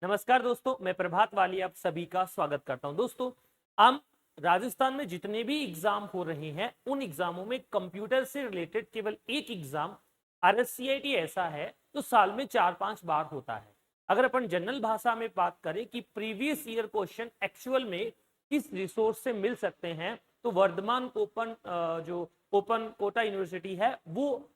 नमस्कार दोस्तों, मैं प्रभात वाली आप सभी का स्वागत करता हूं। दोस्तों, हम राजस्थान में जितने भी एग्जाम हो रहे हैं उन एग्जामों में कंप्यूटर से रिलेटेड केवल एक एग्जाम आरएससीआईटी ऐसा है जो साल में 4-5 बार होता है। अगर अपन जनरल भाषा में बात करें कि प्रीवियस ईयर क्वेश्चन एक्चुअल में किस रिसोर्स से मिल सकते हैं, तो वर्धमान जो ओपन कोटा यूनिवर्सिटी है वो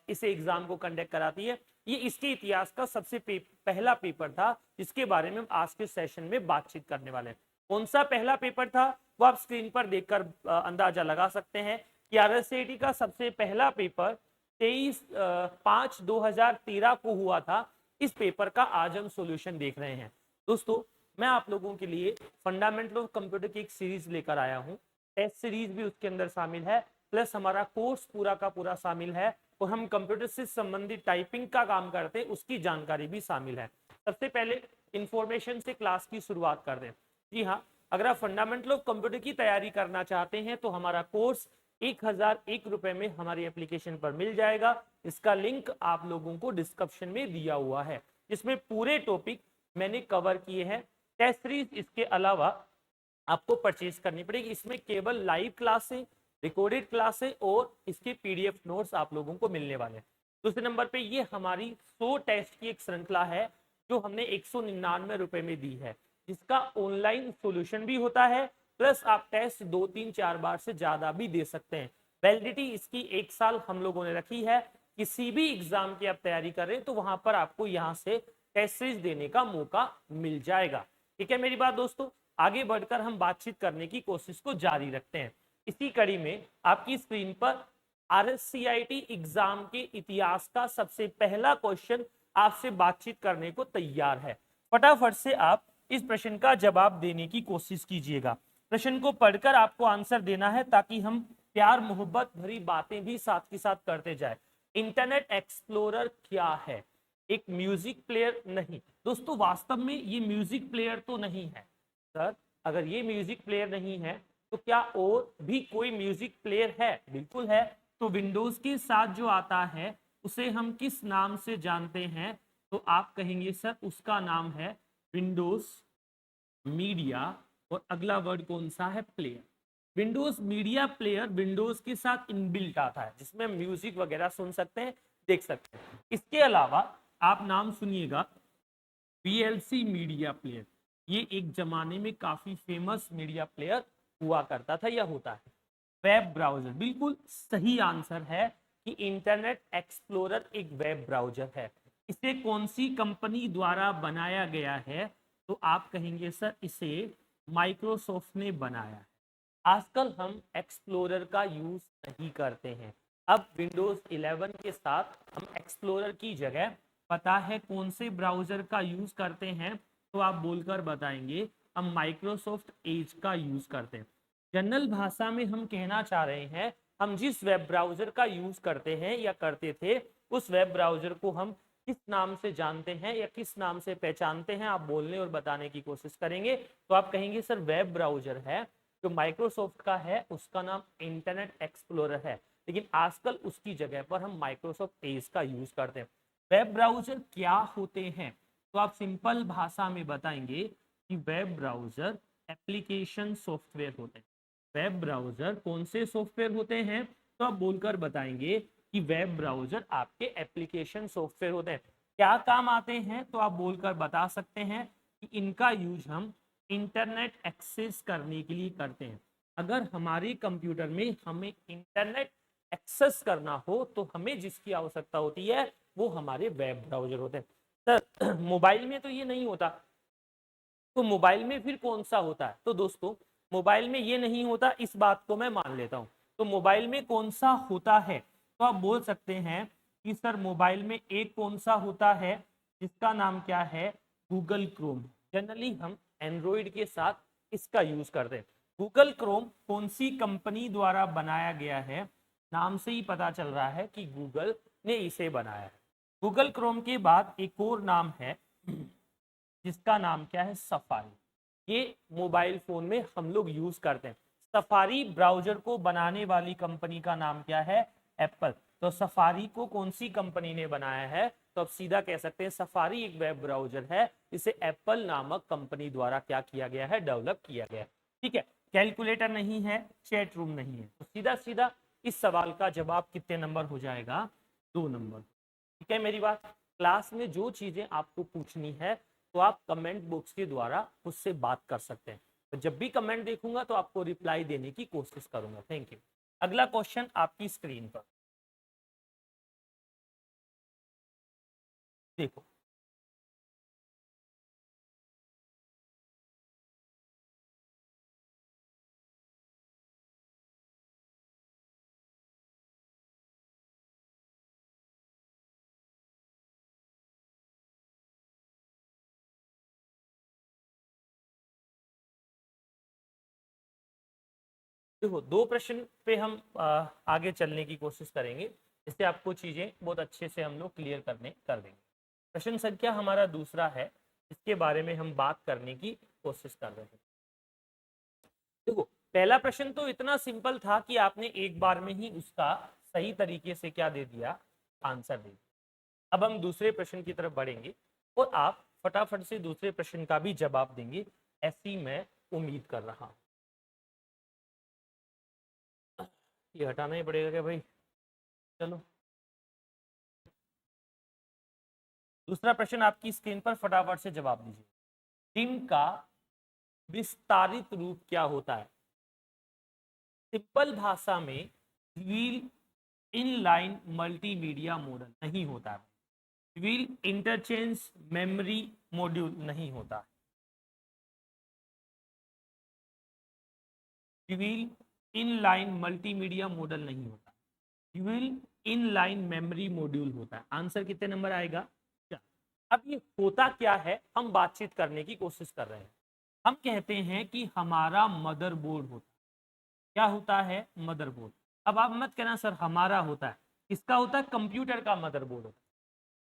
इस एग्जाम को कंडक्ट कराती है। ये इसके इतिहास का सबसे पहला पेपर था जिसके बारे में हम आज के सेशन में बातचीत करने वाले हैं। कौन सा पहला पेपर था वो आप स्क्रीन पर देखकर अंदाजा लगा सकते हैं कि आरएससीआईटी का सबसे पहला पेपर 23/5/2013 को हुआ था। इस पेपर का आज हम सॉल्यूशन देख रहे हैं। दोस्तों, मैं आप लोगों के लिए फंडामेंटल ऑफ कंप्यूटर की एक सीरीज लेकर आया हूं। टेस्ट सीरीज भी उसके अंदर शामिल है, प्लस हमारा कोर्स पूरा का पूरा शामिल है और हम कंप्यूटर से संबंधित टाइपिंग का काम करते हैं उसकी जानकारी भी शामिल है। सबसे पहले इंफॉर्मेशन से क्लास की शुरुआत कर दें। जी हाँ, अगर आप फंडामेंटल ऑफ कंप्यूटर की तैयारी करना चाहते हैं तो हमारा कोर्स 1001 रुपए में हमारी एप्लीकेशन पर मिल जाएगा। इसका लिंक आप लोगों को डिस्क्रिप्शन में दिया हुआ है, जिसमें पूरे टॉपिक मैंने कवर किए हैं। टेस्ट सीरीज इसके अलावा आपको परचेज करनी पड़ेगी। इसमें केवल लाइव क्लासें, रिकॉर्डेड क्लासें और इसके पीडीएफ नोट्स आप लोगों को मिलने वाले हैं। दूसरे नंबर पे ये हमारी 100 टेस्ट की एक श्रृंखला है जो हमने 199 रुपए में दी है, जिसका ऑनलाइन सॉल्यूशन भी होता है, प्लस आप टेस्ट 2-3-4 बार से ज्यादा भी दे सकते हैं। वैलिडिटी इसकी 1 साल हम लोगों ने रखी है। किसी भी एग्जाम की आप तैयारी कर रहे हैं तो वहां पर आपको यहाँ से टेस्ट सीरीज देने का मौका मिल जाएगा। ठीक है मेरी बात दोस्तों, आगे बढ़कर हम बातचीत करने की कोशिश को जारी रखते हैं। इसी कड़ी में आपकी स्क्रीन पर आरएससीआईटी एग्जाम के इतिहास का सबसे पहला क्वेश्चन आपसे बातचीत करने को तैयार है। फटाफट से आप इस प्रश्न का जवाब देने की कोशिश कीजिएगा। प्रश्न को पढ़कर आपको आंसर देना है ताकि हम प्यार मोहब्बत भरी बातें भी साथ के साथ करते जाए। इंटरनेट एक्सप्लोरर क्या है? एक म्यूजिक प्लेयर नहीं दोस्तों, वास्तव में ये म्यूजिक प्लेयर तो नहीं है। सर, अगर ये म्यूजिक प्लेयर नहीं है तो क्या और भी कोई म्यूजिक प्लेयर है? बिल्कुल है। तो विंडोज के साथ जो आता है उसे हम किस नाम से जानते हैं? तो आप कहेंगे सर उसका नाम है विंडोज मीडिया। और अगला वर्ड कौन सा है? Player. Windows media player Windows के साथ इनबिल्ट आता है, जिसमें म्यूजिक वगैरह सुन सकते हैं, देख सकते हैं। इसके अलावा आप नाम सुनिएगा वीएलसी मीडिया प्लेयर। ये एक जमाने में काफी फेमस मीडिया प्लेयर हुआ करता था या होता है। वेब ब्राउजर, बिल्कुल सही आंसर है कि इंटरनेट एक्सप्लोरर एक वेब ब्राउजर है। इसे कौन सी कंपनी द्वारा बनाया गया है? तो आप कहेंगे सर इसे माइक्रोसॉफ्ट ने बनाया है। आजकल हम एक्सप्लोरर का यूज नहीं करते हैं। अब विंडोज 11 के साथ हम एक्सप्लोरर की जगह पता है कौन से ब्राउजर का यूज करते हैं? तो आप बोलकर बताएंगे हम माइक्रोसॉफ्ट एज का यूज करते हैं। जनरल भाषा में हम कहना चाह रहे हैं हम जिस वेब ब्राउजर का यूज करते हैं या करते थे उस वेब ब्राउजर को हम किस नाम से जानते हैं या किस नाम से पहचानते हैं, आप बोलने और बताने की कोशिश करेंगे। तो आप कहेंगे सर वेब ब्राउजर है जो माइक्रोसॉफ्ट का है उसका नाम इंटरनेट एक्सप्लोरर है, लेकिन आजकल उसकी जगह पर हम माइक्रोसॉफ्ट एज का यूज करते हैं। वेब ब्राउजर क्या होते हैं? तो आप सिंपल भाषा में बताएंगे कि वेब ब्राउजर एप्लीकेशन सॉफ्टवेयर होते हैं। वेब ब्राउजर कौन से सॉफ्टवेयर होते हैं? तो आप बोलकर बताएंगे कि वेब ब्राउजर आपके एप्लीकेशन सॉफ्टवेयर होते हैं। क्या काम आते हैं? तो आप बोलकर बता सकते हैं कि इनका यूज हम इंटरनेट एक्सेस करने के लिए करते हैं। अगर हमारे कंप्यूटर में हमें इंटरनेट एक्सेस करना हो तो हमें जिसकी आवश्यकता होती है वो हमारे वेब ब्राउजर होते हैं। सर मोबाइल में तो ये नहीं होता, तो मोबाइल में फिर कौन सा होता है? तो दोस्तों, मोबाइल में ये नहीं होता, इस बात को मैं मान लेता हूं। तो मोबाइल में कौन सा होता है? तो आप बोल सकते हैं कि सर मोबाइल में एक कौन सा होता है जिसका नाम क्या है? Google Chrome. जनरली हम एंड्रॉइड के साथ इसका यूज करते हैं। गूगल क्रोम कौन सी कंपनी द्वारा बनाया गया है? नाम से ही पता चल रहा है कि गूगल ने इसे बनाया है। गूगल क्रोम के बाद एक और नाम है जिसका नाम क्या है? सफारी। ये मोबाइल फोन में हम लोग यूज करते हैं। सफारी ब्राउजर को बनाने वाली कंपनी का नाम क्या है? एप्पल। तो सफारी को कौन सी कंपनी ने बनाया है? तो आप सीधा कह सकते हैं सफारी एक वेब ब्राउजर है, इसे एप्पल नामक कंपनी द्वारा क्या किया गया है, डेवलप किया गया है। ठीक है, कैलकुलेटर नहीं है, चैट रूम नहीं है, तो सीधा सीधा इस सवाल का जवाब कितने नंबर हो जाएगा, 2 नंबर। ठीक है मेरी बात। क्लास में जो चीजें आपको पूछनी है तो आप कमेंट बॉक्स के द्वारा उससे बात कर सकते हैं, तो जब भी कमेंट देखूंगा तो आपको रिप्लाई देने की कोशिश करूंगा। Thank you. अगला क्वेश्चन आपकी स्क्रीन पर देखो। देखो, 2 प्रश्न पे हम आगे चलने की कोशिश करेंगे, इससे आपको चीजें बहुत अच्छे से हम लोग क्लियर कर देंगे। प्रश्न संख्या हमारा दूसरा है, इसके बारे में हम बात करने की कोशिश कर रहे हैं। देखो, पहला प्रश्न तो इतना सिंपल था कि आपने एक बार में ही उसका सही तरीके से क्या दे दिया, आंसर दे दिया। अब हम दूसरे प्रश्न की तरफ बढ़ेंगे और आप फटाफट से दूसरे प्रश्न का भी जवाब देंगे, ऐसी मैं उम्मीद कर रहा हूं। ये हटाना ही पड़ेगा क्या भाई, चलो। दूसरा प्रश्न आपकी स्क्रीन पर, फटाफट से जवाब दीजिए। टिम का विस्तारित रूप क्या होता है? सिंपल भाषा में व्हील इनलाइन मल्टीमीडिया मॉडल नहीं होता है, व्हील इंटरचेंज मेमोरी मॉड्यूल नहीं होता है, व्हील इनलाइन मल्टीमीडिया मॉडल नहीं होता, व्हील इनलाइन मेमोरी मॉड्यूल होता है। आंसर कितने नंबर आएगा, क्या? अब ये होता क्या है, हम बातचीत करने की कोशिश कर रहे हैं। हम कहते हैं कि हमारा मदरबोर्ड होता है। क्या होता है, मदरबोर्ड। अब आप मत कहना सर हमारा होता है, किसका होता है, कंप्यूटर का मदरबोर्ड होता है।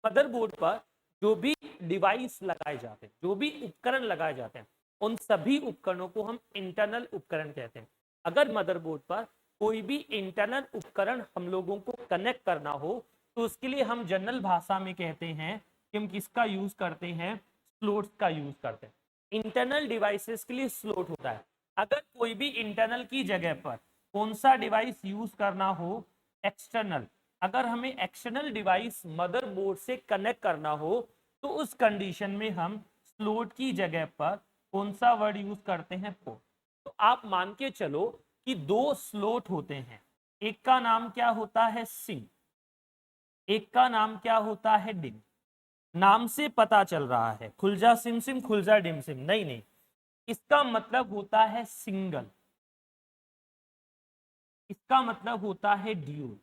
मदरबोर्ड पर जो भी डिवाइस लगाए जाते हैं, जो भी उपकरण लगाए जाते हैं, उन सभी उपकरणों को हम इंटरनल उपकरण कहते हैं। अगर मदरबोर्ड पर कोई भी इंटरनल उपकरण हम लोगों को कनेक्ट करना हो तो उसके लिए हम जनरल भाषा में कहते हैं कि हम किसका यूज करते हैं, स्लॉट्स का यूज करते हैं। इंटरनल डिवाइसेस के लिए स्लॉट होता है। अगर कोई भी इंटरनल की जगह पर कौन सा डिवाइस यूज करना हो, एक्सटर्नल, अगर हमें एक्सटर्नल डिवाइस मदरबोर्ड से कनेक्ट करना हो तो उस कंडीशन में हम स्लॉट की जगह पर कौन सा वर्ड यूज करते हैं, पोर्ट। तो आप मान के चलो कि 2 स्लॉट होते हैं, एक का नाम क्या होता है, सिम, एक का नाम क्या होता है, डिम। नाम से पता चल रहा है खुल जा सिम सिम खुल जा डिम सिम, नहीं नहीं, इसका मतलब होता है सिंगल, इसका मतलब होता है ड्यूल।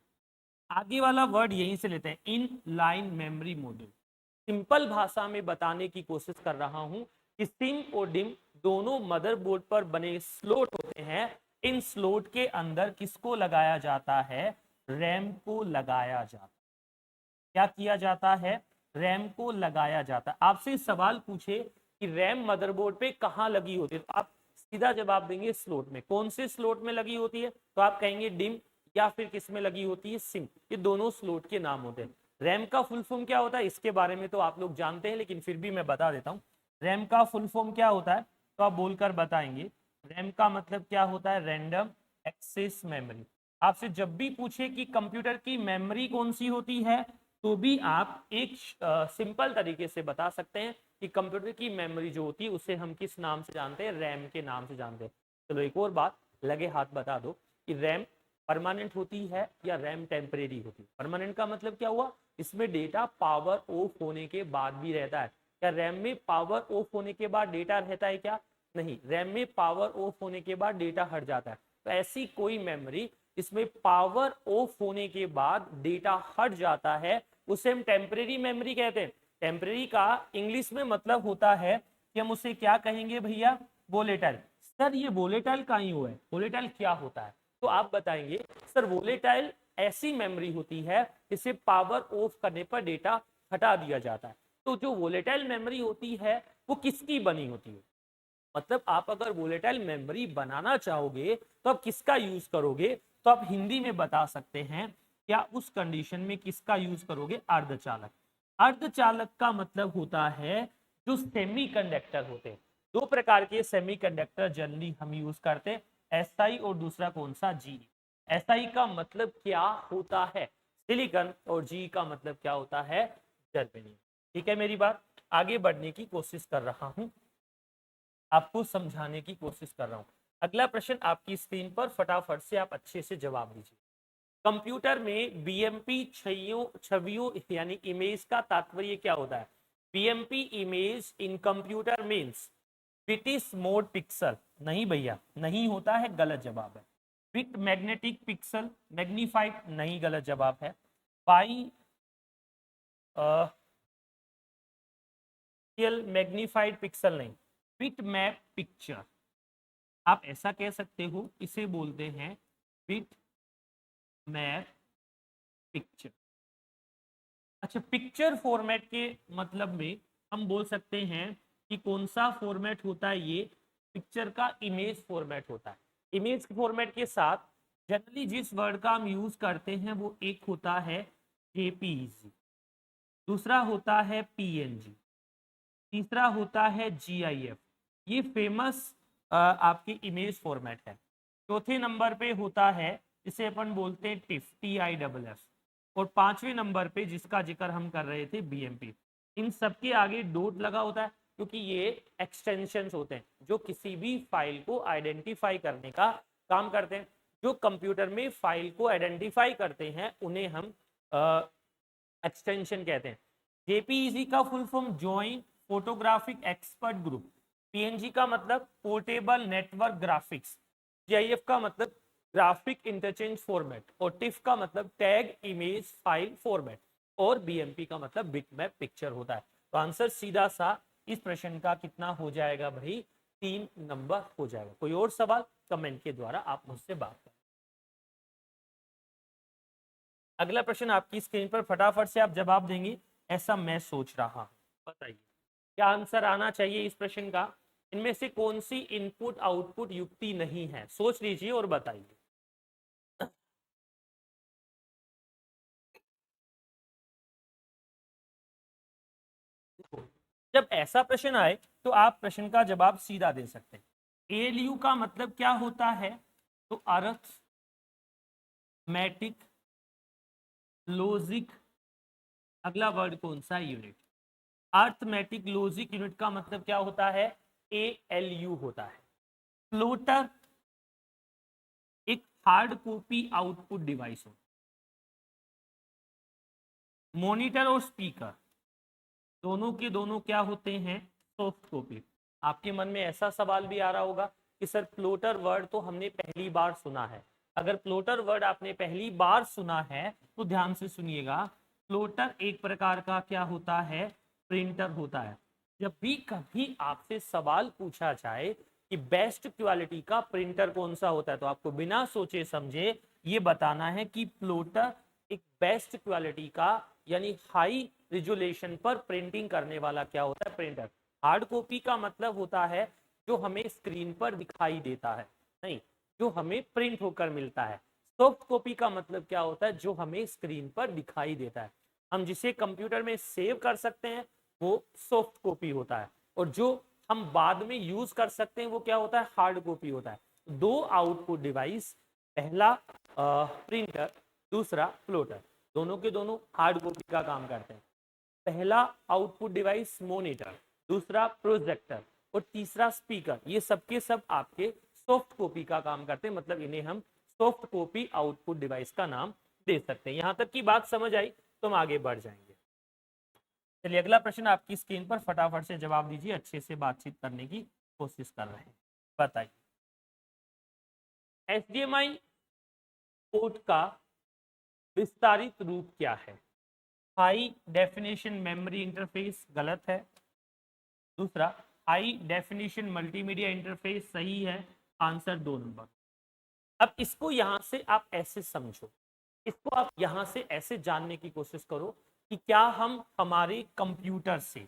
आगे वाला वर्ड यहीं से लेते हैं, in line memory module. Simple भाषा में बताने की कोशिश कर रहा हूं कि सिम और डिम दोनों मदरबोर्ड पर बने स्लॉट होते हैं। इन स्लॉट के अंदर किसको लगाया जाता है, रैम को लगाया जाता है। क्या किया जाता है, रैम को लगाया जाता है। आपसे सवाल पूछे कि रैम मदरबोर्ड पे कहाँ लगी होती है, तो आप सीधा जवाब देंगे स्लॉट में। कौन से स्लॉट में लगी होती है, तो आप कहेंगे डिम, या फिर किस में लगी होती है, सिम। ये दोनों स्लॉट के नाम होते हैं। रैम का फुल फॉर्म क्या होता है, इसके बारे में तो आप लोग जानते हैं, लेकिन फिर भी मैं बता देता हूँ। रैम का फुल फॉर्म क्या होता है, तो आप बोलकर बताएंगे। रैम का मतलब क्या होता है, रैंडम एक्सेस मेमोरी। आपसे जब भी पूछे कि कंप्यूटर की मेमोरी कौन सी होती है, तो भी आप एक सिंपल तरीके से बता सकते हैं कि कंप्यूटर की मेमोरी जो होती है उसे हम किस नाम से जानते हैं, रैम के नाम से जानते हैं। चलो एक और बात लगे हाथ बता दो कि रैम परमानेंट होती है या रैम टेम्परेरी होती है। परमानेंट का मतलब क्या हुआ, इसमें डेटा पावर ऑफ होने के बाद भी रहता है। क्या रैम में पावर ऑफ होने के बाद डेटा रहता है क्या, नहीं, रैम में पावर ऑफ होने के बाद डेटा हट जाता है। तो ऐसी कोई मेमोरी इसमें पावर ऑफ होने के बाद डेटा हट जाता है उसे हम टेम्परेरी मेमोरी कहते हैं। टेम्परेरी का इंग्लिश में मतलब होता है कि हम उसे क्या कहेंगे भैया, वोलेटाइल। सर ये वोलेटाइल का ही हुआ है, वोलेटाइल क्या होता है, तो आप बताएंगे सर वोलेटाइल ऐसी मेमोरी होती है जिसे पावर ऑफ करने पर डेटा हटा दिया जाता है। तो जो वोलेटाइल मेमोरी होती है वो किसकी बनी होती है, मतलब आप अगर वोलेटाइल मेमोरी बनाना चाहोगे तो आप किसका यूज करोगे, तो आप हिंदी में बता सकते हैं क्या उस कंडीशन में किसका यूज करोगे, अर्धचालक। अर्धचालक का मतलब होता है जो सेमीकंडक्टर होते हैं। दो प्रकार के सेमीकंडक्टर जनरली हम यूज करते हैं, एसआई और दूसरा कौन सा, जी। एसआई का मतलब क्या होता है, सिलिकॉन, और जी का मतलब क्या होता है, जर्मेनियम। ठीक है, मेरी बात आगे बढ़ने की कोशिश कर रहा हूं, आपको समझाने की कोशिश कर रहा हूं। अगला प्रश्न आपकी स्क्रीन पर, फटाफट से आप अच्छे से जवाब दीजिए। कंप्यूटर में बीएमपी छवियों यानी इमेज का तात्पर्य क्या होता है? BMP image in computer means bit is mode pixel, नहीं भैया नहीं होता है, गलत जवाब है। बिट मैग्नेटिक पिक्सल, मैग्नीफाइड, नहीं, गलत जवाब है। बाई मैग्नीफाइड पिक्सल नहीं, बिट मैप पिक्चर, आप ऐसा कह सकते हो, इसे बोलते हैं बिट मैप पिक्चर। अच्छा, पिक्चर फॉर्मेट के मतलब में हम बोल सकते हैं कि कौन सा फॉर्मेट होता है, ये पिक्चर का इमेज फॉर्मेट होता है। इमेज फॉर्मेट के साथ जनरली जिस वर्ड का हम यूज करते हैं वो एक होता है जेपीईजी, दूसरा होता है पीएनजी, तीसरा होता है जीआईएफ। ये फेमस आपकी इमेज फॉर्मेट है। चौथे नंबर पे होता है, इसे अपन बोलते हैं टिफ, TIFF। और पांचवें नंबर पे जिसका जिक्र हम कर रहे थे, बीएमपी। इन सबके आगे डॉट लगा होता है क्योंकि ये एक्सटेंशंस होते हैं जो किसी भी फाइल को आइडेंटिफाई करने का काम करते हैं। जो कंप्यूटर में फाइल को आइडेंटिफाई करते हैं उन्हें हम एक्सटेंशन कहते हैं। जेपीईजी का full form joint photographic expert group, PNG का मतलब पोर्टेबल नेटवर्क ग्राफिक्स, जीआईएफ का मतलब ग्राफिक इंटरचेंज फॉर्मेट, और टिफ का मतलब टैग इमेज फाइल फॉर्मेट, और बीएमपी का मतलब बिटमैप पिक्चर होता है। तो आंसर सीधा सा इस प्रश्न का कितना हो जाएगा भाई, 3 नंबर हो जाएगा। कोई और सवाल कमेंट के द्वारा आप मुझसे बात करें। अगला प्रश्न आपकी स्क्रीन पर, फटाफट से आप जवाब देंगे ऐसा मैं सोच रहा हूं। बताइए क्या आंसर आना चाहिए इस प्रश्न का। इनमें से कौन सी इनपुट आउटपुट युक्ति नहीं है, सोच लीजिए और बताइए। जब ऐसा प्रश्न आए तो आप प्रश्न का जवाब सीधा दे सकते हैं। एएलयू का मतलब क्या होता है, तो अरिथमेटिक लॉजिक, अगला वर्ड कौन सा, यूनिट। अरिथमेटिक लॉजिक यूनिट का मतलब क्या होता है, एएलयू होता है। फ्लोटर एक हार्ड कॉपी आउटपुट डिवाइस हो। मॉनिटर और स्पीकर दोनों के दोनों क्या होते हैं, सॉफ्ट कॉपी। आपके मन में ऐसा सवाल भी आ रहा होगा कि सर प्लोटर वर्ड तो हमने पहली बार सुना है। अगर प्लोटर वर्ड आपने पहली बार सुना है तो ध्यान से सुनिएगा, प्लोटर एक प्रकार का क्या होता है, प्रिंटर होता है। जब भी कभी आपसे सवाल पूछा जाए कि बेस्ट क्वालिटी का प्रिंटर कौन सा होता है, तो आपको बिना सोचे समझे ये बताना है कि प्लोटर एक बेस्ट क्वालिटी का यानी हाई रिजोल्यूशन पर प्रिंटिंग करने वाला क्या होता है, प्रिंटर। हार्ड कॉपी का मतलब होता है जो हमें स्क्रीन पर दिखाई देता है, नहीं जो हमें प्रिंट होकर मिलता है। सॉफ्ट कॉपी का मतलब क्या होता है, जो हमें स्क्रीन पर दिखाई देता है। हम जिसे कंप्यूटर में सेव कर सकते हैं वो सॉफ्ट कॉपी होता है, और जो हम बाद में यूज कर सकते हैं वो क्या होता है, हार्ड कॉपी होता है। दो आउटपुट डिवाइस, पहला प्रिंटर, दूसरा प्लोटर, दोनों के दोनों हार्ड कॉपी का काम करते हैं। पहला आउटपुट डिवाइस मॉनिटर, दूसरा प्रोजेक्टर, और तीसरा स्पीकर, ये सबके सब आपके सॉफ्ट कॉपी का काम करते हैं। मतलब इन्हें हम सॉफ्ट कॉपी आउटपुट डिवाइस का नाम दे सकते हैं। यहां तक की बात समझ आई तो हम आगे बढ़ जाएंगे। चलिए अगला प्रश्न आपकी स्क्रीन पर, फटाफट से जवाब दीजिए, अच्छे से बातचीत करने की कोशिश कर रहे हैं। बताइए HDMI पोर्ट का विस्तारित रूप क्या है। हाई डेफिनेशन मेमोरी इंटरफेस, गलत है। दूसरा हाई डेफिनेशन मल्टीमीडिया इंटरफेस, सही है। Answer 2 number. अब इसको यहां से आप ऐसे समझो, इसको आप यहां से ऐसे जानने की कोशिश करो कि क्या हम हमारे कंप्यूटर से,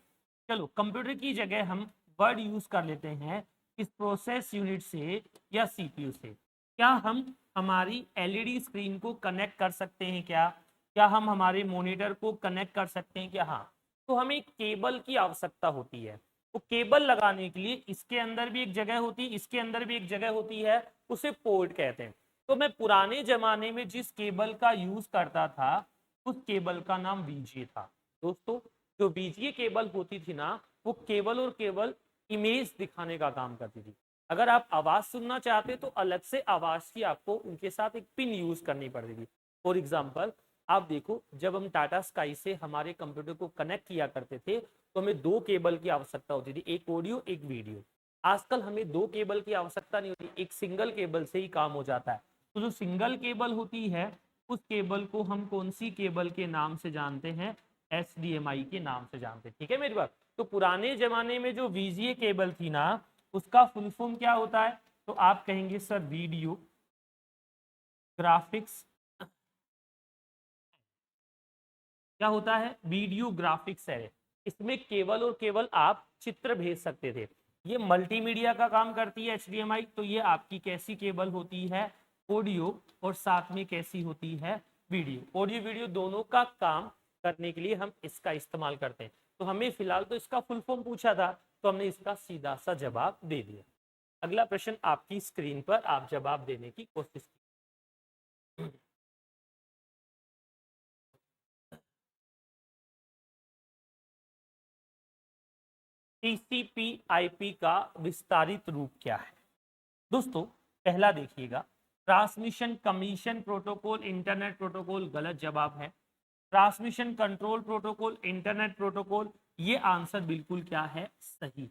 चलो कंप्यूटर की जगह हम वर्ड यूज कर लेते हैं, इस प्रोसेस यूनिट से या सीपीयू से, क्या हम हमारी एलईडी स्क्रीन को कनेक्ट कर सकते हैं, क्या हम हमारे मॉनिटर को कनेक्ट कर सकते हैं क्या, हाँ। तो हमें एक केबल की आवश्यकता होती है। तो केबल लगाने के लिए इसके अंदर भी एक जगह होती है, इसके अंदर भी एक जगह होती है, उसे पोर्ट कहते हैं। तो मैं पुराने जमाने में जिस केबल का यूज करता था उस केबल का नाम वीजीए था। दोस्तों जो वीजीए केबल होती थी ना, वो केवल और केवल इमेज दिखाने का काम करती थी। अगर आप आवाज सुनना चाहते तो अलग से आवाज की आपको उनके साथ एक पिन यूज करनी पड़ती थी। फॉर एग्जाम्पल आप देखो, जब हम टाटा स्काई से हमारे कंप्यूटर को कनेक्ट किया करते थे तो हमें दो केबल की आवश्यकता होती थी, एक ऑडियो एक वीडियो। आजकल हमें दो केबल की आवश्यकता नहीं होती, एक सिंगल केबल से ही काम हो जाता है। तो जो सिंगल केबल होती है उस केबल को हम कौन सी केबल के नाम से जानते हैं? एचडीएमआई के नाम से जानते हैं। ठीक है मेरी बात। तो पुराने जमाने में जो वीजीए केबल थी ना, उसका फुल फॉर्म क्या होता है? तो आप कहेंगे सर वीडियो ग्राफिक्स। क्या होता है? Video graphics array. इसमें केवल और केवल आप चित्र भेज सकते थे। ये मल्टीमीडिया का काम करती है एचडीएमआई। तो ये आपकी कैसी केबल होती है? ऑडियो, और साथ में कैसी होती है? वीडियो। ऑडियो वीडियो दोनों का काम करने के लिए हम इसका इस्तेमाल करते हैं। तो हमें फिलहाल तो इसका फुल फॉर्म पूछा था, तो हमने इसका सीधा सा जवाब दे दिया। अगला प्रश्न आपकी स्क्रीन पर, आप जवाब देने की कोशिश कीजिए। टीसीपी आईपी का विस्तारित रूप क्या है? दोस्तों पहला देखिएगा, transmission commission protocol internet protocol, गलत जवाब है। Transmission control protocol internet protocol, ये आंसर बिल्कुल क्या है? सही है।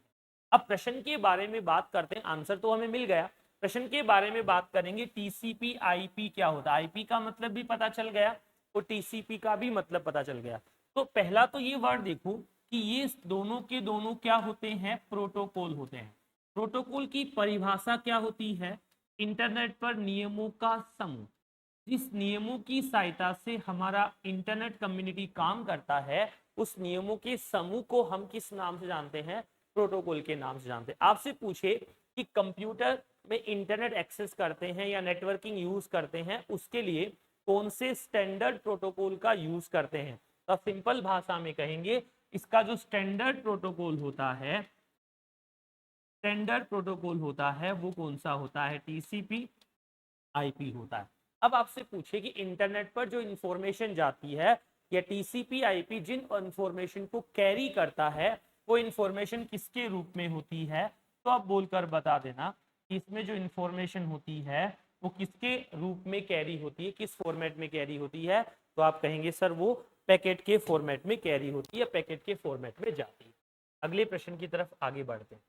अब प्रश्न के बारे में बात करते हैं, आंसर तो हमें मिल गया, प्रश्न के बारे में बात करेंगे। टीसीपी आईपी क्या होता है? आईपी का मतलब भी पता चल गया और टीसीपी का भी मतलब पता चल गया। तो पहला तो ये वर्ड देखो कि ये दोनों के दोनों क्या होते हैं? प्रोटोकॉल होते हैं। प्रोटोकॉल की परिभाषा क्या होती है? इंटरनेट पर नियमों का समूह। जिस नियमों की सहायता से हमारा इंटरनेट कम्युनिटी काम करता है, उस नियमों के समूह को हम किस नाम से जानते हैं? प्रोटोकॉल के नाम से जानते हैं। आपसे पूछे कि कंप्यूटर में इंटरनेट एक्सेस करते हैं या नेटवर्किंग यूज करते हैं, उसके लिए कौन से स्टैंडर्ड प्रोटोकॉल का यूज करते हैं, तो सिंपल भाषा में कहेंगे इसका जो स्टैंडर्ड प्रोटोकॉल होता है, स्टैंडर्ड प्रोटोकॉल होता है वो कौन सा होता है? टीसीपी आईपी होता है। अब आपसे पूछे कि इंटरनेट पर जो इंफॉर्मेशन जाती है या टीसीपी आईपी जिन इंफॉर्मेशन को कैरी करता है, वो इंफॉर्मेशन किसके रूप में होती है? तो आप बोलकर बता देना कि इसमें जो इंफॉर्मेशन होती है वो किसके रूप में कैरी होती है, किस फॉर्मेट में कैरी होती है? तो आप कहेंगे सर वो पैकेट के फॉर्मेट में कैरी होती है, पैकेट के फॉर्मेट में जाती है। अगले प्रश्न की तरफ आगे बढ़ते हैं।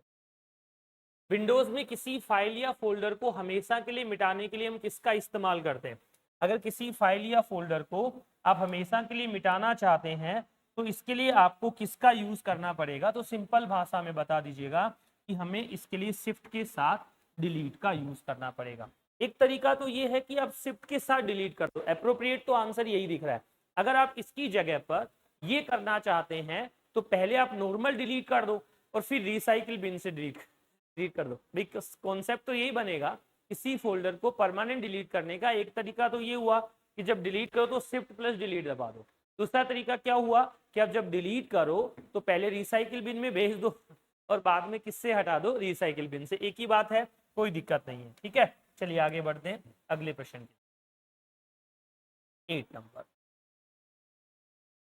विंडोज में किसी फाइल या फोल्डर को हमेशा के लिए मिटाने के लिए हम किसका इस्तेमाल करते हैं? अगर किसी फाइल या फोल्डर को आप हमेशा के लिए मिटाना चाहते हैं तो इसके लिए आपको किसका यूज करना पड़ेगा? तो सिंपल भाषा में बता दीजिएगा कि हमें इसके लिए शिफ्ट के साथ डिलीट का यूज करना पड़ेगा। एक तरीका तो ये है कि आप शिफ्ट के साथ डिलीट कर दो, एप्रोप्रिएट तो आंसर यही दिख रहा है। अगर आप इसकी जगह पर ये करना चाहते हैं तो पहले आप नॉर्मल डिलीट कर दो और फिर रिसाइकिल बिन से डिलीट कर दो। कॉन्सेप्ट तो यही बनेगा। किसी फोल्डर को परमानेंट डिलीट करने का एक तरीका तो ये हुआ कि जब डिलीट करो तो शिफ्ट प्लस डिलीट दबा दो। दूसरा तरीका क्या हुआ कि अब जब डिलीट करो तो पहले रिसाइकिल बिन में भेज दो और बाद में किससे हटा दो? रिसाइकिल बिन से। एक ही बात है, कोई दिक्कत नहीं है। ठीक है, चलिए आगे बढ़ते हैं अगले प्रश्न की। 8 नंबर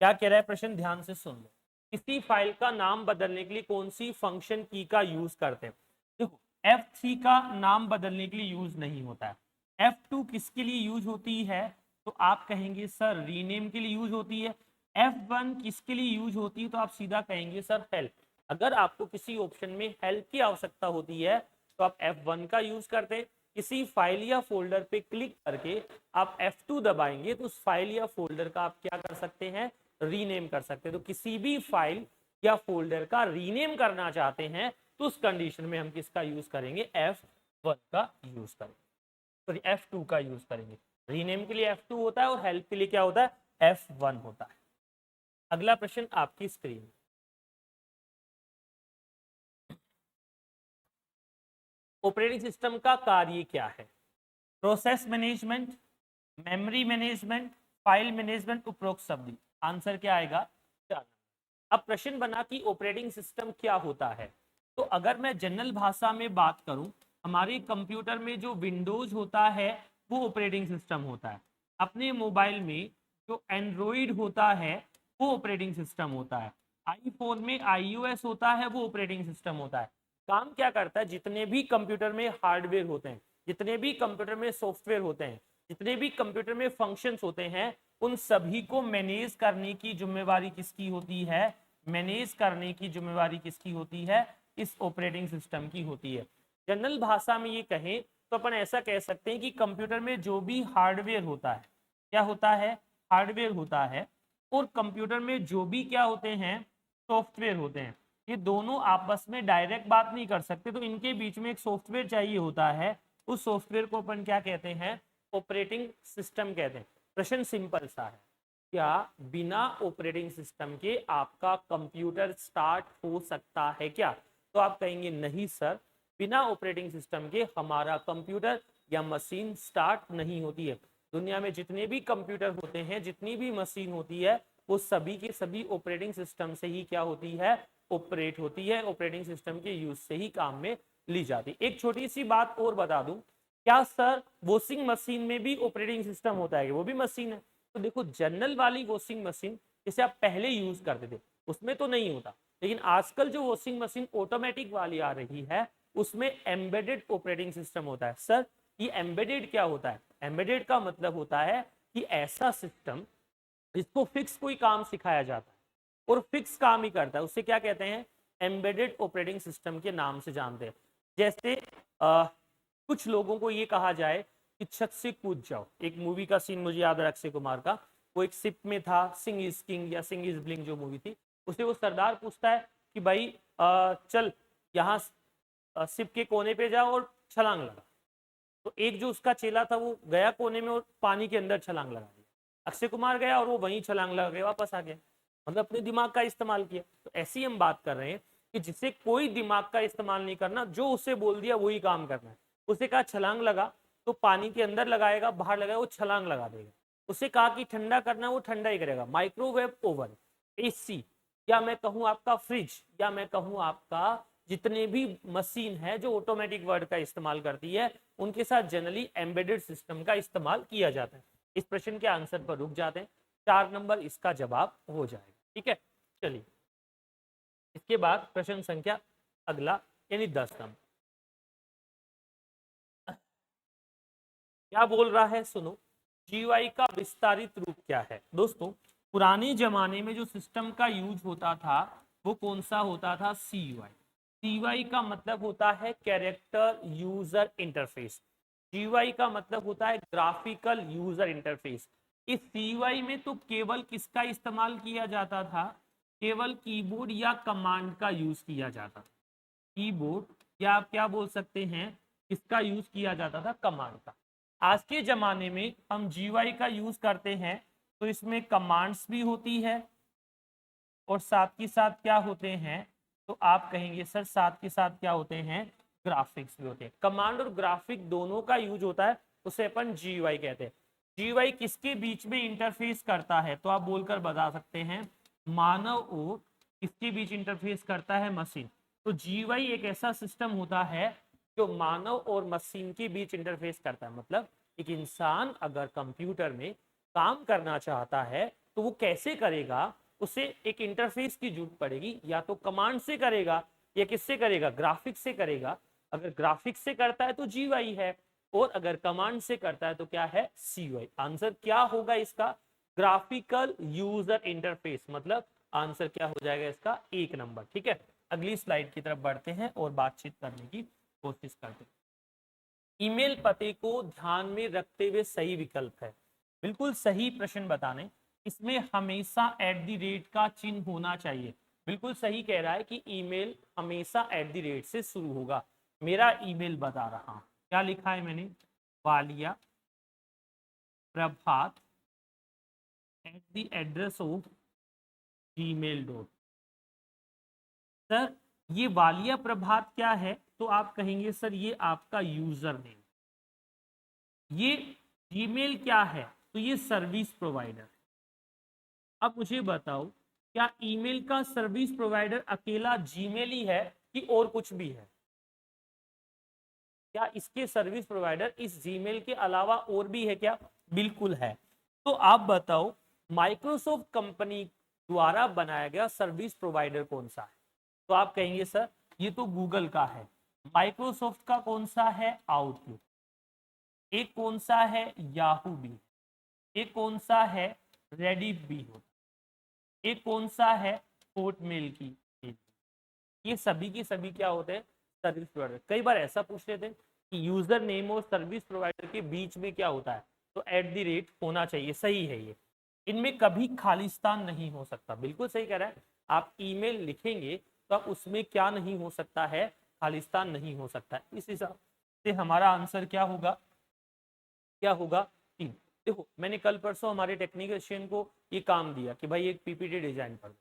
क्या कह रहा है प्रश्न, ध्यान से सुन लो। किसी फाइल का नाम बदलने के लिए कौन सी फंक्शन की का यूज करते हैं? देखो F3 का नाम बदलने के लिए यूज नहीं होता है। F2 किसके लिए यूज होती है? तो आप कहेंगे सर रीनेम के लिए यूज होती है। F1 किसके लिए यूज होती है? तो आप सीधा कहेंगे सर हेल्प। अगर आपको किसी ऑप्शन में हेल्प की आवश्यकता होती है तो आप F1 का यूज करते हैं। किसी फाइल या फोल्डर पे क्लिक करके आप F2 दबाएंगे तो उस फाइल या फोल्डर का आप क्या कर सकते हैं? रीनेम कर सकते हैं। तो किसी भी फाइल या फोल्डर का रीनेम करना चाहते हैं तो उस कंडीशन में हम किसका यूज करेंगे? F1 का यूज करेंगे, सॉरी F2 का यूज करेंगे। रीनेम के लिए F2 होता है और हेल्प के लिए क्या होता है? F1 होता है। अगला प्रश्न आपकी स्क्रीन। ऑपरेटिंग सिस्टम का कार्य क्या है? Process management, memory management, file management, उपरोक्त शब्द। आंसर क्या आएगा? अब प्रश्न बना कि ऑपरेटिंग सिस्टम क्या होता है। तो अगर मैं जनरल भाषा में बात करूं, हमारे कंप्यूटर में जो विंडोज होता है वो ऑपरेटिंग सिस्टम होता है। अपने मोबाइल में जो एंड्रॉइड होता है वो ऑपरेटिंग सिस्टम होता है। आईफोन में iOS होता है वो ऑपरेटिंग सिस्टम होता है। काम क्या करता है, जितने भी कंप्यूटर में हार्डवेयर होते हैं, जितने भी कंप्यूटर में सॉफ्टवेयर होते हैं, जितने भी कंप्यूटर में फंक्शंस होते हैं, उन सभी को मैनेज करने की जिम्मेवारी किसकी होती है? मैनेज करने की जिम्मेवारी किसकी होती है? इस ऑपरेटिंग सिस्टम की होती है। जनरल भाषा में ये कहें तो अपन ऐसा कह सकते हैं कि कंप्यूटर में जो भी हार्डवेयर होता है, क्या होता है? हार्डवेयर होता है। और कंप्यूटर में जो भी क्या होते हैं? सॉफ्टवेयर होते हैं। ये दोनों आपस में डायरेक्ट बात नहीं कर सकते, तो इनके बीच में एक सॉफ्टवेयर चाहिए होता है। उस सॉफ्टवेयर को अपन क्या कहते हैं? ऑपरेटिंग सिस्टम कहते हैं। प्रश्न सिंपल सा है, क्या बिना ऑपरेटिंग सिस्टम के आपका कंप्यूटर स्टार्ट हो सकता है क्या? तो आप कहेंगे नहीं सर, बिना ऑपरेटिंग सिस्टम के हमारा कंप्यूटर या मशीन स्टार्ट नहीं होती है। दुनिया में जितने भी कंप्यूटर होते हैं, जितनी भी मशीन होती है, वो सभी के सभी ऑपरेटिंग सिस्टम से ही क्या होती है? ऑपरेट होती है। ऑपरेटिंग सिस्टम के यूज से ही काम में ली जाती है। एक छोटी सी बात और बता दूं, क्या सर वॉशिंग मशीन में भी ऑपरेटिंग सिस्टम होता है? वो भी मशीन है। तो देखो, जनरल वाली वॉशिंग मशीन जिसे आप पहले यूज करते थे उसमें तो नहीं होता, लेकिन आजकल जो वॉशिंग मशीन ऑटोमेटिक वाली आ रही है उसमें एम्बेडेड ऑपरेटिंग सिस्टम होता है। सर ये एम्बेडेड क्या होता है? एम्बेडेड का मतलब होता है कि ऐसा सिस्टम जिसको फिक्स कोई काम सिखाया जाता है और फिक्स काम ही करता है, उससे क्या कहते हैं? एम्बेडेड ऑपरेटिंग सिस्टम के नाम से जानते हैं। जैसे कुछ लोगों को ये कहा जाए कि छत से कूद जाओ। एक मूवी का सीन मुझे याद है अक्षय कुमार का, वो एक शिप में था, सिंग इज किंग या सिंग इज ब्लिंग जो मूवी थी, उसे वो सरदार पूछता है कि भाई चल यहाँ शिप के कोने पे जाओ और छलांग लगा। तो एक जो उसका चेला था वो गया कोने में और पानी के अंदर छलांग लगा दिया। अक्षय कुमार गया और वो वहीं छलांग लगा के वापस आ गया, मतलब अपने दिमाग का इस्तेमाल किया। तो ऐसी हम बात कर रहे हैं कि जिसे कोई दिमाग का इस्तेमाल नहीं करना, जो उसे बोल दिया वही काम करना है। उसे कहा छलांग लगा तो पानी के अंदर लगाएगा, बाहर लगाएगा, वो छलांग लगा देगा। उसे कहा कि ठंडा करना, वो ठंडा ही करेगा। माइक्रोवेव ओवन, एसी, या मैं कहूँ आपका फ्रिज, या मैं कहूँ आपका जितने भी मशीन है जो ऑटोमेटिक वर्ड का इस्तेमाल करती है, उनके साथ जनरली एम्बेडेड सिस्टम का इस्तेमाल किया जाता है। इस प्रश्न के आंसर पर रुक जाते हैं, 4 नंबर इसका जवाब हो जाएगा। ठीक है, चलिए इसके बाद प्रश्न संख्या अगला यानी 10 नंबर क्या बोल रहा है, सुनो। जीयूआई का विस्तारित रूप क्या है? दोस्तों, पुराने जमाने में जो सिस्टम का यूज होता था वो कौन सा होता था? सीयूआई। सीयूआई का मतलब होता है कैरेक्टर यूजर इंटरफेस। जीयूआई का मतलब होता है ग्राफिकल यूजर इंटरफेस। इस सीयूआई में तो केवल किसका इस्तेमाल किया जाता था? केवल कीबोर्ड या कमांड का यूज किया जाता था। कीबोर्ड या आप क्या बोल सकते हैं, किसका यूज किया जाता था? कमांड का। आज के जमाने में हम जीयूआई का यूज करते हैं तो इसमें कमांड्स भी होती है और साथ के साथ क्या होते हैं? तो आप कहेंगे सर साथ के साथ क्या होते हैं? ग्राफिक्स भी होते हैं। कमांड और ग्राफिक दोनों का यूज होता है, उसे अपन जीयूआई कहते हैं। जीयूआई किसके बीच में इंटरफेस करता है? तो आप बोलकर बता सकते हैं मानव और किसके बीच इंटरफेस करता है? मशीन। तो जीयूआई एक ऐसा सिस्टम होता है जो मानव और मशीन के बीच इंटरफेस करता है। मतलब एक इंसान अगर कंप्यूटर में काम करना चाहता है तो वो कैसे करेगा? उसे एक इंटरफेस की जरूरत पड़ेगी, या तो कमांड से करेगा या किससे करेगा? ग्राफिक्स से करेगा। अगर ग्राफिक्स से करता है तो जीयूआई है, और अगर कमांड से करता है तो क्या है? सीयूआई। आंसर क्या होगा इसका? Graphical user interface. मतलब आंसर क्या हो जाएगा इसका? 1 नंबर। ठीक है, अगली स्लाइड की तरफ बढ़ते हैं और बातचीत करने की कोशिश करते हैं। ईमेल पते को ध्यान में रखते हुए सही विकल्प है। बिल्कुल सही प्रश्न बताने, इसमें हमेशा @ का चिन्ह होना चाहिए। बिल्कुल सही कह रहा है कि ईमेल हमेशा @ से शुरू होगा। मेरा ईमेल बता रहा हूं, क्या लिखा है मैंने? वालिया प्रभात @ऑफ gmail.com। सर ये वालिया प्रभात क्या है? तो आप कहेंगे सर ये आपका यूजर नेम। ये जीमेल क्या है? तो ये सर्विस प्रोवाइडर। अब मुझे बताओ क्या ईमेल का सर्विस प्रोवाइडर अकेला जीमेल ही है कि और कुछ भी है? क्या इसके सर्विस प्रोवाइडर इस जीमेल के अलावा और भी है क्या? बिल्कुल है। तो आप बताओ माइक्रोसॉफ्ट कंपनी द्वारा बनाया गया सर्विस प्रोवाइडर कौन सा है? तो आप कहेंगे सर ये तो गूगल का है। माइक्रोसॉफ्ट का कौन सा है? आउटलुक। एक कौन सा है? याहू भी। एक कौन सा है? रेडिफ भी हो। एक कौन सा है? होटमेल की। ये सभी के सभी क्या होते हैं? Service provider. कई बार ऐसा पूछ लेते हैं कि यूजर नेम और सर्विस प्रोवाइडर के बीच में क्या होता है? तो @ होना चाहिए। सही है ये। इनमें कभी खालिस्तान नहीं हो सकता। बिल्कुल सही कह रहा है। आप ईमेल लिखेंगे तो आप उसमें क्या नहीं हो सकता है? खालिस्तान नहीं हो सकता। इस हिसाब से हमारा आंसर क्या होगा? क्या होगा? 3। देखो मैंने कल परसों हमारे टेक्नीशियन को ये काम दिया कि भाई एक पीपीटी डिजाइन कर दो।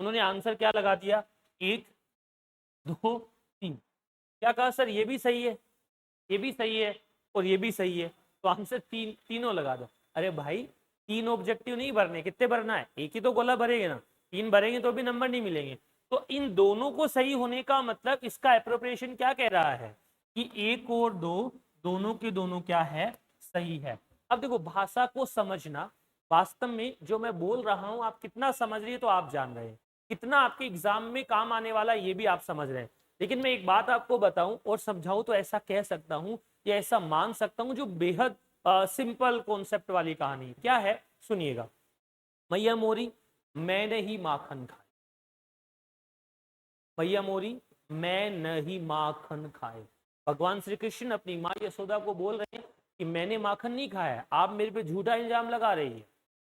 उन्होंने आंसर क्या लगा दिया? 1 2 3। क्या कहा सर? ये भी सही है, ये भी सही है और ये भी सही है, तो आंसर तीनों लगा दो। अरे भाई 3 ऑब्जेक्टिव नहीं भरने, कितने भरना है? एक ही तो गोला भरेंगे ना। 3 भरेंगे तो भी नंबर नहीं मिलेंगे। तो इन दोनों को सही होने का मतलब इसका एप्रोप्रिएशन क्या कह रहा है कि 1 और 2 दोनों के दोनों क्या है? सही है। अब देखो भाषा को समझना, वास्तव में जो मैं बोल रहा हूं आप कितना समझ रही है तो आप जान रहे हैं, कितना आपके एग्जाम में काम आने वाला ये भी आप समझ रहे हैं। लेकिन मैं एक बात आपको बताऊं और समझाऊं तो ऐसा कह सकता हूं या ऐसा मान सकता हूं जो बेहद सिंपल कॉन्सेप्ट वाली कहानी क्या है, सुनिएगा। मैया मोरी मैं नहीं माखन खाए, मैया मोरी मैं नहीं माखन खाए। भगवान श्री कृष्ण अपनी माँ यशोदा को बोल रहे हैं कि मैंने माखन नहीं खाया है, आप मेरे पे झूठा इल्जाम लगा रही है।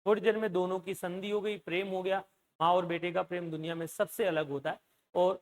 थोड़ी देर में दोनों की संधि हो गई, प्रेम हो गया। माँ और बेटे का प्रेम दुनिया में सबसे अलग होता है। और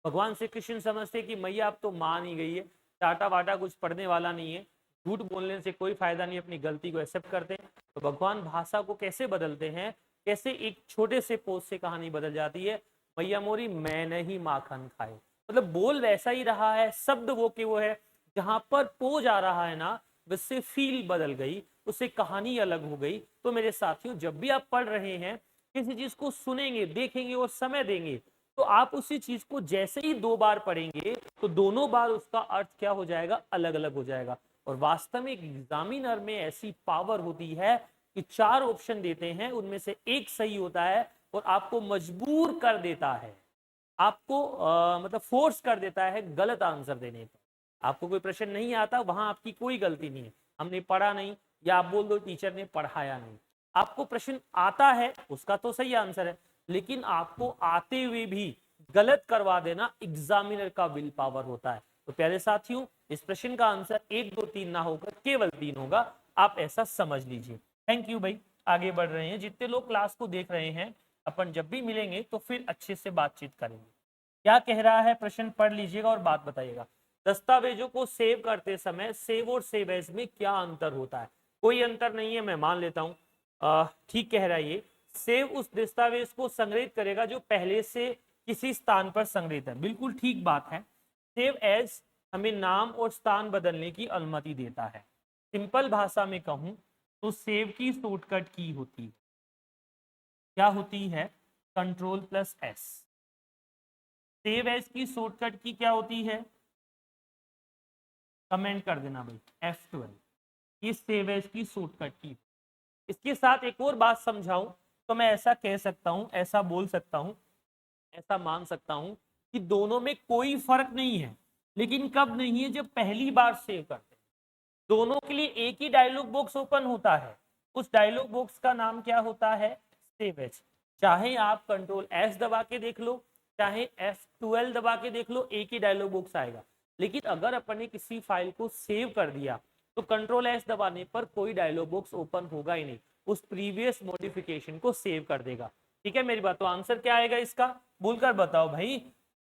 भगवान श्री कृष्ण समझते कि मैया अब तो मान ही गई है, टाटा वाटा कुछ पढ़ने वाला नहीं है, झूठ बोलने से कोई फायदा नहीं, अपनी गलती को एक्सेप्ट करते हैं। तो भगवान भाषा को कैसे बदलते हैं, कैसे एक छोटे से पोस्ट से कहानी बदल जाती है। मैया मोरी मैं नहीं माखन खाए, मतलब बोल वैसा ही रहा है, शब्द वो के वो है, जहां पर पो जा रहा है ना वैसे फील बदल गई, उससे कहानी अलग हो गई। तो मेरे साथियों जब भी आप पढ़ रहे हैं, किसी चीज को सुनेंगे, देखेंगे और समय देंगे, तो आप उसी चीज को जैसे ही 2 बार पढ़ेंगे तो दोनों बार उसका अर्थ क्या हो जाएगा? अलग अलग हो जाएगा। और वास्तव में एक एग्जामिनर में ऐसी पावर होती है कि 4 ऑप्शन देते हैं, उनमें से एक सही होता है और आपको मजबूर कर देता है, आपको मतलब फोर्स कर देता है गलत आंसर देने पर। आपको कोई प्रश्न नहीं आता, वहां आपकी कोई गलती नहीं है, हमने पढ़ा नहीं, या आप बोल दो टीचर ने पढ़ाया नहीं। आपको प्रश्न आता है उसका तो सही आंसर है, लेकिन आपको आते हुए भी गलत करवा देना एग्जामिनर का विल पावर होता है। तो प्यारे साथियों इस प्रश्न का आंसर 1 2 3 ना होकर केवल 3 होगा, आप ऐसा समझ लीजिए। थैंक यू भाई। आगे बढ़ रहे हैं, जितने लोग क्लास को देख रहे हैं, अपन जब भी मिलेंगे तो फिर अच्छे से बातचीत करेंगे। क्या कह रहा है प्रश्न पढ़ लीजिएगा और बात बताइएगा। दस्तावेजों को सेव करते समय सेव और सेव एज में क्या अंतर होता है? कोई अंतर नहीं है, मैं मान लेता हूं। ठीक कह रहा है ये। सेव उस दस्तावेज को संग्रहित करेगा जो पहले से किसी स्थान पर संग्रहित है, बिल्कुल ठीक बात है। सेव एज हमें नाम और स्थान बदलने की अनुमति देता है। सिंपल भाषा में कहूं तो सेव की शॉर्टकट की होती है, क्या होती है? Ctrl+S। सेव एज की शॉर्टकट की क्या होती है? कमेंट कर देना भाई, F12। ये सेव एज की शॉर्टकट की। इसके साथ एक और बात समझाऊं तो मैं ऐसा कह सकता हूं, ऐसा बोल सकता हूं, ऐसा मान सकता हूं कि दोनों में कोई फर्क नहीं है, लेकिन कब नहीं है? जब पहली बार सेव करते हैं। दोनों के लिए एक ही डायलॉग बॉक्स ओपन होता है, उस डायलॉग बॉक्स का नाम क्या होता है? Save as. चाहे आप Ctrl+S दबा के देख लो, चाहे F12 दबा के देख लो, एक ही डायलॉग बॉक्स आएगा। लेकिन अगर अपन ने किसी फाइल को सेव कर दिया तो Ctrl+S दबाने पर कोई डायलॉग बॉक्स ओपन होगा ही नहीं, उस प्रीवियस मॉडिफिकेशन को सेव कर देगा। ठीक है मेरी बात? तो आंसर क्या आएगा इसका? बोलकर बताओ भाई।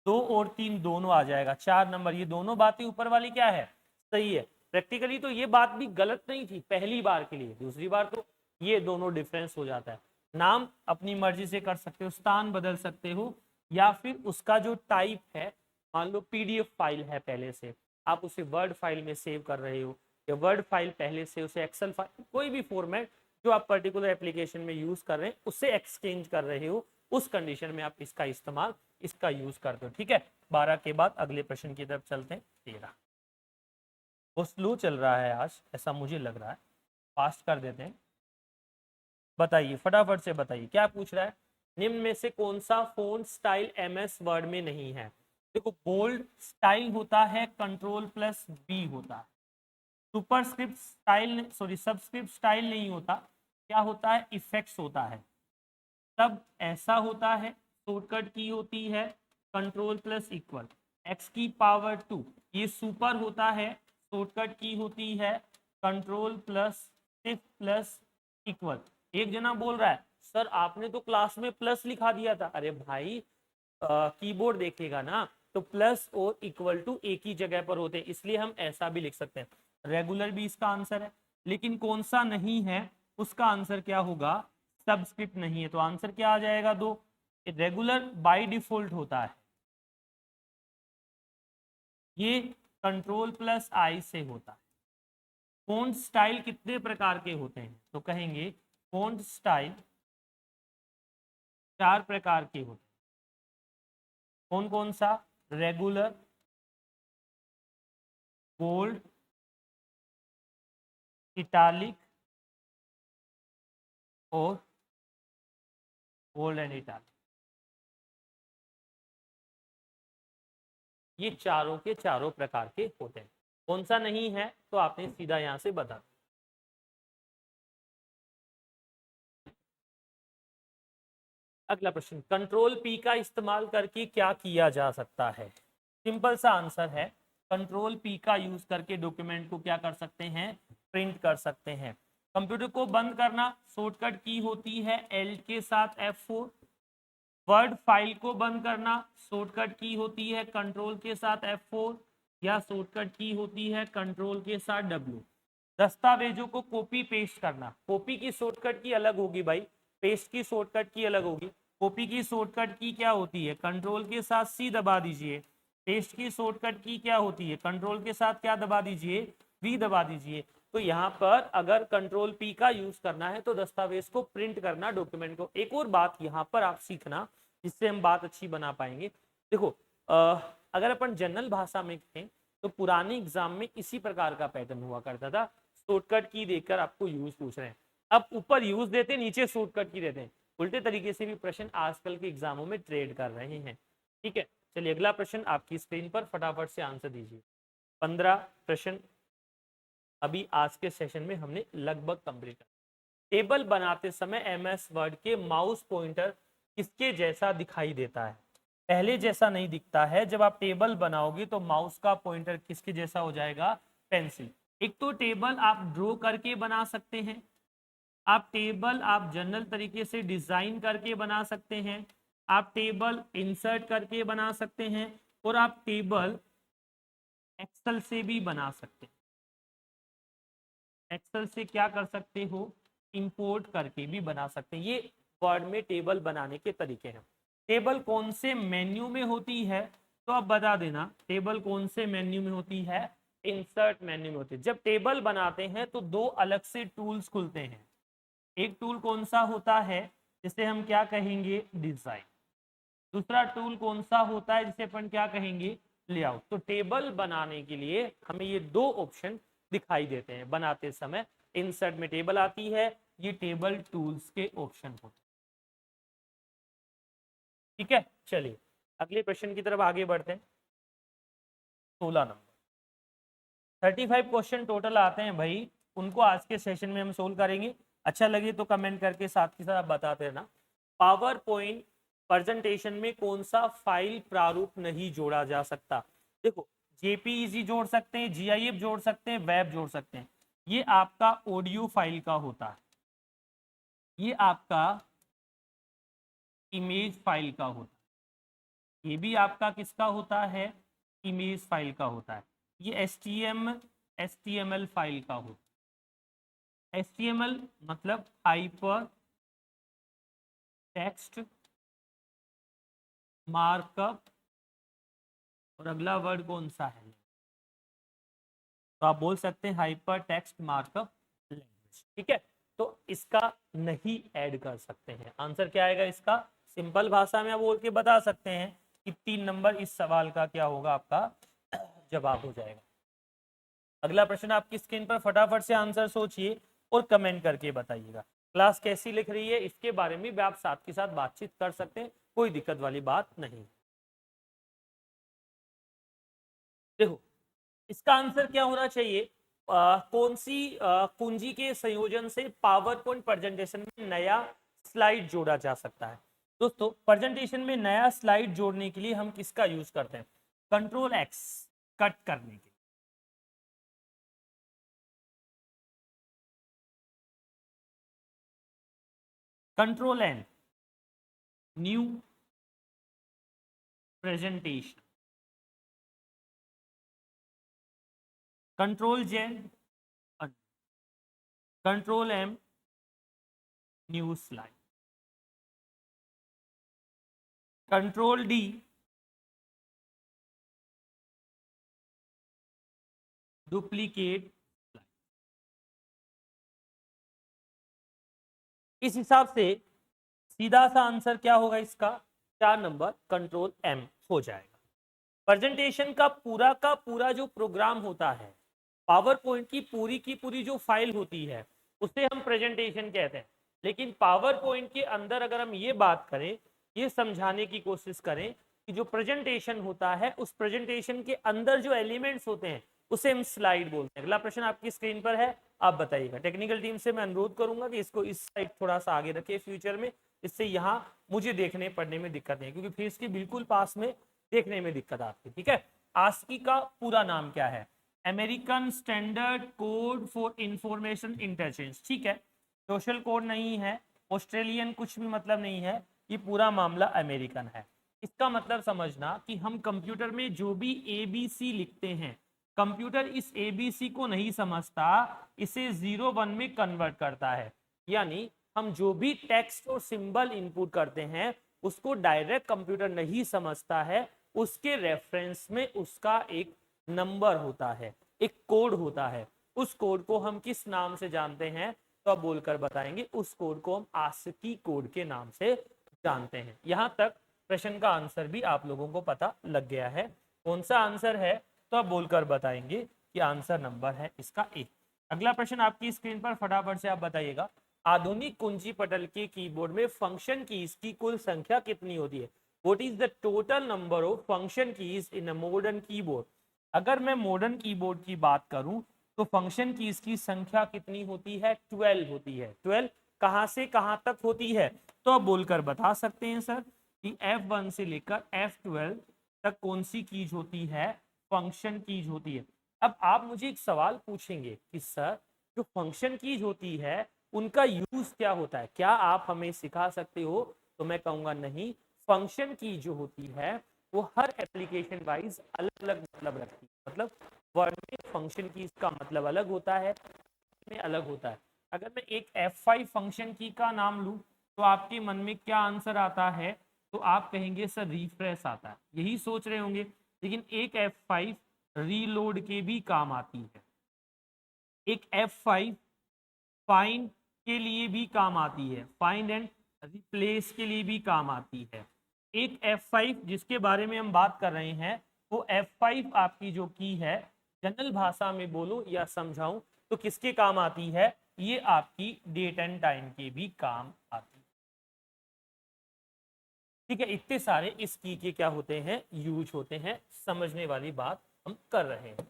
2 और 3 दोनों आ जाएगा, 4 नंबर। ये दोनों बातें ऊपर वाली क्या है? सही है। प्रैक्टिकली तो ये बात भी गलत नहीं थी पहली बार के लिए, दूसरी बार तो ये दोनों डिफरेंस हो जाता है। नाम अपनी मर्जी से कर सकते हो, स्थान बदल सकते हो, या फिर उसका जो टाइप है, मान लो पीडीएफ फाइल है पहले से, आप उसे वर्ड फाइल में सेव कर रहे हो, या वर्ड फाइल पहले से उसे एक्सेल फाइल, कोई भी फॉर्मेट जो आप पर्टिकुलर एप्लीकेशन में यूज कर रहे हैं उससे एक्सचेंज कर रहे हो, उस कंडीशन में आप इसका इस्तेमाल, इसका यूज करते हो। ठीक है, 12 के बाद अगले प्रश्न की तरफ चलते हैं। 13 वो स्लो चल रहा है आज, ऐसा मुझे लग रहा है, फास्ट कर देते हैं। बताइए फटाफट से बताइए क्या पूछ रहा है। निम्न में से कौन सा फोंट स्टाइल एमएस वर्ड में नहीं है। देखो बोल्ड स्टाइल होता है, कंट्रोल प्लस बी होता है। Superscript style, sorry subscript style नहीं होता, क्या होता है, इफेक्ट्स होता है। तब ऐसा होता है, शॉर्टकट की होती है कंट्रोल प्लस इक्वल, एक्स की पावर 2, ये सुपर होता है, शॉर्टकट की होती है control plus shift plus equal. एक जना बोल रहा है सर आपने तो क्लास में प्लस लिखा दिया था। अरे भाई कीबोर्ड देखिएगा ना, तो प्लस और इक्वल टू एक ही जगह पर होते हैं, इसलिए हम ऐसा भी लिख सकते हैं। रेगुलर भी इसका आंसर है, लेकिन कौन सा नहीं है उसका आंसर क्या होगा, सबस्क्रिप्ट नहीं है। तो आंसर क्या आ जाएगा, 2। रेगुलर बाय डिफॉल्ट होता है, ये कंट्रोल प्लस आई से होता है। फॉन्ट स्टाइल कितने प्रकार के होते हैं, तो कहेंगे फॉन्ट स्टाइल 4 प्रकार के होते हैं। कौन कौन सा, रेगुलर, बोल्ड, इटालिक और बोल्ड एंड इटालिक। ये चारों के चारों प्रकार के होते हैं। कौन सा नहीं है तो आपने सीधा यहां से बता। अगला प्रश्न, कंट्रोल पी का इस्तेमाल करके क्या किया जा सकता है। सिंपल सा आंसर है, कंट्रोल पी का यूज करके डॉक्यूमेंट को क्या कर सकते हैं, प्रिंट कर सकते हैं। कंप्यूटर को बंद करना, शॉर्टकट की होती है एल के साथ F4। वर्ड फाइल को बंद करना, शॉर्टकट की होती है कंट्रोल के साथ F4, या शॉर्टकट की होती है कंट्रोल के साथ W। दस्तावेजों को कॉपी पेस्ट करना, कॉपी की शॉर्टकट की अलग होगी भाई, पेस्ट की शॉर्टकट की अलग होगी। कॉपी की शॉर्टकट की क्या होती है, कंट्रोल के साथ सी दबा दीजिए। पेस्ट की शॉर्टकट की क्या होती है, कंट्रोल के साथ क्या दबा दीजिए, वी दबा दीजिए। तो यहाँ पर अगर कंट्रोल पी का यूज करना है तो दस्तावेज को प्रिंट करना, डॉक्यूमेंट को। एक और बात यहाँ पर आप सीखना, जिससे हम बात अच्छी बना पाएंगे। देखो अगर अपन जनरल भाषा में कहें तो पुराने एग्जाम में इसी प्रकार का पैटर्न हुआ करता था, शॉर्टकट की देकर आपको यूज पूछ रहे हैं। अब ऊपर यूज देते, नीचे शॉर्टकट की देते हैं। उल्टे तरीके से भी प्रश्न आजकल के एग्जामों में ट्रेड कर रहे हैं। ठीक है, चलिए अगला प्रश्न आपकी स्क्रीन पर, फटाफट से आंसर दीजिए। 15 प्रश्न अभी आज के सेशन में हमने लगभग कंप्लीट कर। टेबल बनाते समय एमएस वर्ड के माउस पॉइंटर किसके जैसा दिखाई देता है। पहले जैसा नहीं दिखता है, जब आप टेबल बनाओगे तो माउस का पॉइंटर किसके जैसा हो जाएगा, पेंसिल। एक तो टेबल आप ड्रॉ करके बना सकते हैं, आप टेबल आप जनरल तरीके से डिजाइन करके बना सकते हैं, आप टेबल इंसर्ट करके बना सकते हैं, और आप टेबल एक्सेल से भी बना सकते हैं। एक्सेल से क्या कर सकते हो, इंपोर्ट करके भी बना सकते हैं। ये वर्ड में टेबल बनाने के तरीके हैं। टेबल कौन से मेन्यू में होती है, तो आप बता देना टेबल कौन से मेन्यू में होती है, इंसर्ट मेन्यू में होती है। जब टेबल बनाते हैं तो 2 अलग से टूल्स खुलते हैं। एक टूल कौन सा होता है, जिसे हम क्या कहेंगे, डिजाइन। दूसरा टूल कौन सा होता है, जिसे अपन क्या कहेंगे, लेआउट। तो टेबल बनाने के लिए हमें ये 2 ऑप्शन दिखाई देते हैं बनाते समय। इंसर्ट में टेबल आती है, ये टेबल टूल्स के ऑप्शन होते हैं। ठीक है, चलिए अगले प्रश्न की तरफ आगे बढ़ते हैं। 16 नंबर, 35 क्वेश्चन टोटल आते हैं भाई, उनको आज के सेशन में हम सोल्व करेंगे। अच्छा लगे तो कमेंट करके साथ के साथ बताते रहना। पावर पॉइंट प्रेजेंटेशन में कौन सा फाइल प्रारूप नहीं जोड़ा जा सकता। देखो जेपीईजी जोड़ सकते हैं, जीआईएफ जोड़ सकते हैं, वेब जोड़ सकते हैं। ये आपका ऑडियो फाइल का होता है, ये आपका इमेज फाइल का होता है, ये भी आपका किसका होता है, इमेज फाइल का होता है। ये एचटीएमएल फाइल का होता है। एचटीएमएल मतलब हाइपर टेक्स्ट मार्कअप, और अगला वर्ड कौन सा है, तो आप बोल सकते हैं हाइपर टेक्स्ट मार्कअप लैंग्वेज। ठीक है, तो इसका नहीं ऐड कर सकते हैं। आंसर क्या आएगा इसका, सिंपल भाषा में आप बोल के बता सकते हैं कि 3 नंबर इस सवाल का क्या होगा, आपका जवाब हो जाएगा। अगला प्रश्न आपकी स्क्रीन पर, फटाफट से आंसर सोचिए और कमेंट करके बताइएगा। क्लास कैसी लिख रही है इसके बारे में भी आप साथ के साथ बातचीत कर सकते हैं, कोई दिक्कत वाली बात नहीं। देखो इसका आंसर क्या होना चाहिए, कौन सी कुंजी के संयोजन से पावर पॉइंट प्रेजेंटेशन में नया स्लाइड जोड़ा जा सकता है। दोस्तों प्रेजेंटेशन में नया स्लाइड जोड़ने के लिए हम किसका यूज करते हैं, कंट्रोल एक्स कट करने के, control N new presentation, control Z, control M new slide, control D duplicate. इस हिसाब से सीधा सा आंसर क्या होगा इसका, 4 नंबर कंट्रोल एम हो जाएगा। प्रेजेंटेशन का पूरा जो प्रोग्राम होता है, पावर पॉइंट की पूरी जो फाइल होती है उसे हम प्रेजेंटेशन कहते हैं। लेकिन पावर पॉइंट के अंदर अगर हम ये बात करें, ये समझाने की कोशिश करें कि जो प्रेजेंटेशन होता है उस प्रेजेंटेशन के अंदर जो एलिमेंट्स होते हैं उसे हम स्लाइड बोलते हैं। अगला प्रश्न आपकी स्क्रीन पर है, आप बताइएगा। टेक्निकल टीम से मैं अनुरोध करूंगा कि इसको इस साइड थोड़ा सा आगे रखिए फ्यूचर में, इससे यहाँ मुझे देखने पढ़ने में दिक्कत नहीं, क्योंकि फिर इसके बिल्कुल पास में देखने में दिक्कत आती है। ठीक है, आस्की का पूरा नाम क्या है, American standard code for information interchange. ठीक है, सोशल कोड नहीं है, ऑस्ट्रेलियन कुछ भी मतलब नहीं है, ये पूरा मामला अमेरिकन है। इसका मतलब समझना कि हम कंप्यूटर में जो भी ABC लिखते हैं, कंप्यूटर इस ABC को नहीं समझता, इसे 0 1 में कन्वर्ट करता है। यानी हम जो भी टेक्स्ट और सिंबल इनपुट करते हैं उसको डायरेक्ट कंप्यूटर नहीं समझता है, उसके रेफरेंस में उसका एक नंबर होता है, एक कोड होता है। उस कोड को हम किस नाम से जानते हैं, तो आप बोलकर बताएंगे, उस कोड को हम आस्की कोड के नाम से जानते हैं। यहां तक प्रश्न का आंसर भी आप लोगों को पता लग गया है। कौन सा आंसर है, तो आप बोलकर बताएंगे कि आंसर नंबर है इसका ए। अगला प्रश्न आपकी स्क्रीन पर, फटाफट से आप बताइएगा। आधुनिक कुंजी पटल के कीबोर्ड में फंक्शन कीज की कुल संख्या कितनी होती है? What is the total number of function keys in a modern keyboard? अगर मैं मॉडर्न कीबोर्ड की बात करूं तो फंक्शन कीज की संख्या कितनी होती है? 12 होती है। 12 कहां से कहां तक होती है, तो आप बोलकर बता सकते हैं सर कि F1 से लेकर F12 तक कौन सी कीज होती है? फंक्शन कीज होती है। अब आप मुझे एक सवाल पूछेंगे कि सर जो फंक्शन कीज होती है उनका यूज क्या होता है, क्या आप हमें सिखा सकते हो? तो मैं कहूंगा नहीं, फंक्शन की जो होती है वो हर एप्लीकेशन वाइज अलग अलग मतलब रखती है। मतलब वर्ड में फंक्शन की का मतलब अलग होता है, में अलग होता है। अगर मैं एक F5 फंक्शन की का नाम लूं तो आपके मन में क्या आंसर आता है? तो आप कहेंगे सर रिफ्रेश आता है, यही सोच रहे होंगे। लेकिन एक F5 रीलोड के भी काम आती है, एक F5 फाइंड के लिए भी काम आती है, फाइंड एंड रिप्लेस के लिए भी काम आती है। एक F5 जिसके बारे में हम बात कर रहे हैं, वो F5 आपकी जो की है, जनरल भाषा में बोलूं या समझाऊं तो किसके काम आती है? ये आपकी डेट एंड टाइम के भी काम आती है। ठीक है, इतने सारे इस की के क्या होते हैं, यूज होते हैं, समझने वाली बात हम कर रहे हैं।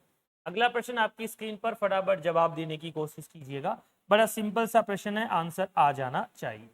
अगला प्रश्न आपकी स्क्रीन पर, फटाफट जवाब देने की कोशिश कीजिएगा। बड़ा सिंपल सा प्रश्न है, आंसर आ जाना चाहिए।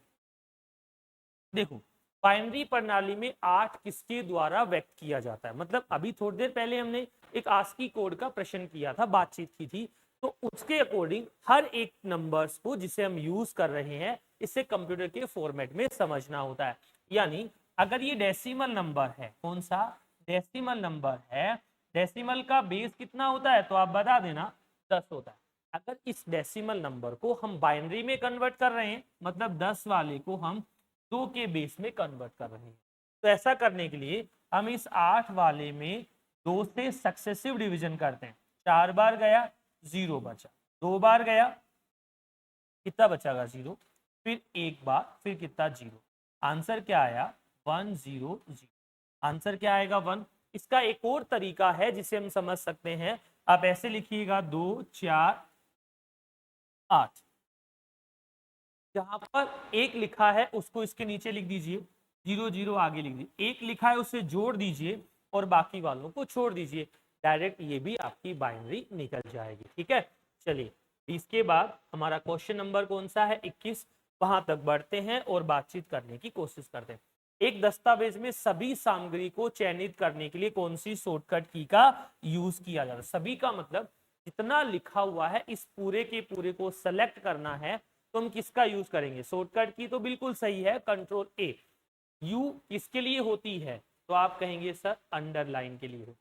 देखो बाइनरी प्रणाली में 8 किसके द्वारा व्यक्त किया जाता है? मतलब अभी थोड़ी देर पहले हमने एक आस्की कोड का प्रश्न किया था, बातचीत की थी, तो उसके अकॉर्डिंग हर एक नंबर्स को जिसे हम यूज कर रहे हैं इसे कंप्यूटर के फॉर्मेट में समझना होता है। यानी अगर ये डेसिमल नंबर है, कौन सा डेसिमल नंबर है, डेसिमल का बेस कितना होता है तो आप बता देना, 10 होता है। अगर इस डेसिमल नंबर को हम बाइनरी में कन्वर्ट कर रहे हैं, मतलब 10 वाले को हम 2 के बेस में कन्वर्ट कर रहे हैं, तो ऐसा करने के लिए हम इस 8 वाले में 2 से सक्सेसिव डिवीजन करते हैं। 4 बार गया 0 बचा, 2 बार गया कितना बचागा 0, फिर 1 बार, फिर कितना 0। आंसर क्या आया? 100। आंसर क्या आएगा 1। इसका एक और तरीका है जिसे हम समझ सकते हैं, आप ऐसे लिखिएगा 2 4 8। जहां पर एक लिखा है उसको इसके नीचे लिख दीजिए, 0 0 आगे लिख दीजिए, एक लिखा है उसे जोड़ दीजिए और बाकी वालों को छोड़ दीजिए, डायरेक्ट ये भी आपकी बाइनरी निकल जाएगी। ठीक है, चलिए इसके बाद हमारा क्वेश्चन नंबर कौन सा है 21, वहां तक बढ़ते हैं और बातचीत करने की कोशिश करते हैं। एक दस्तावेज में सभी सामग्री को चयनित करने के लिए कौन सी शॉर्टकट की का यूज किया जाता है। सभी का मतलब जितना लिखा हुआ है इस पूरे के पूरे को सेलेक्ट करना है, तो हम किसका यूज करेंगे, शॉर्टकट की। तो बिल्कुल सही है, कंट्रोल ए। यू किसके लिए होती है, तो आप कहेंगे सर अंडरलाइन के लिए।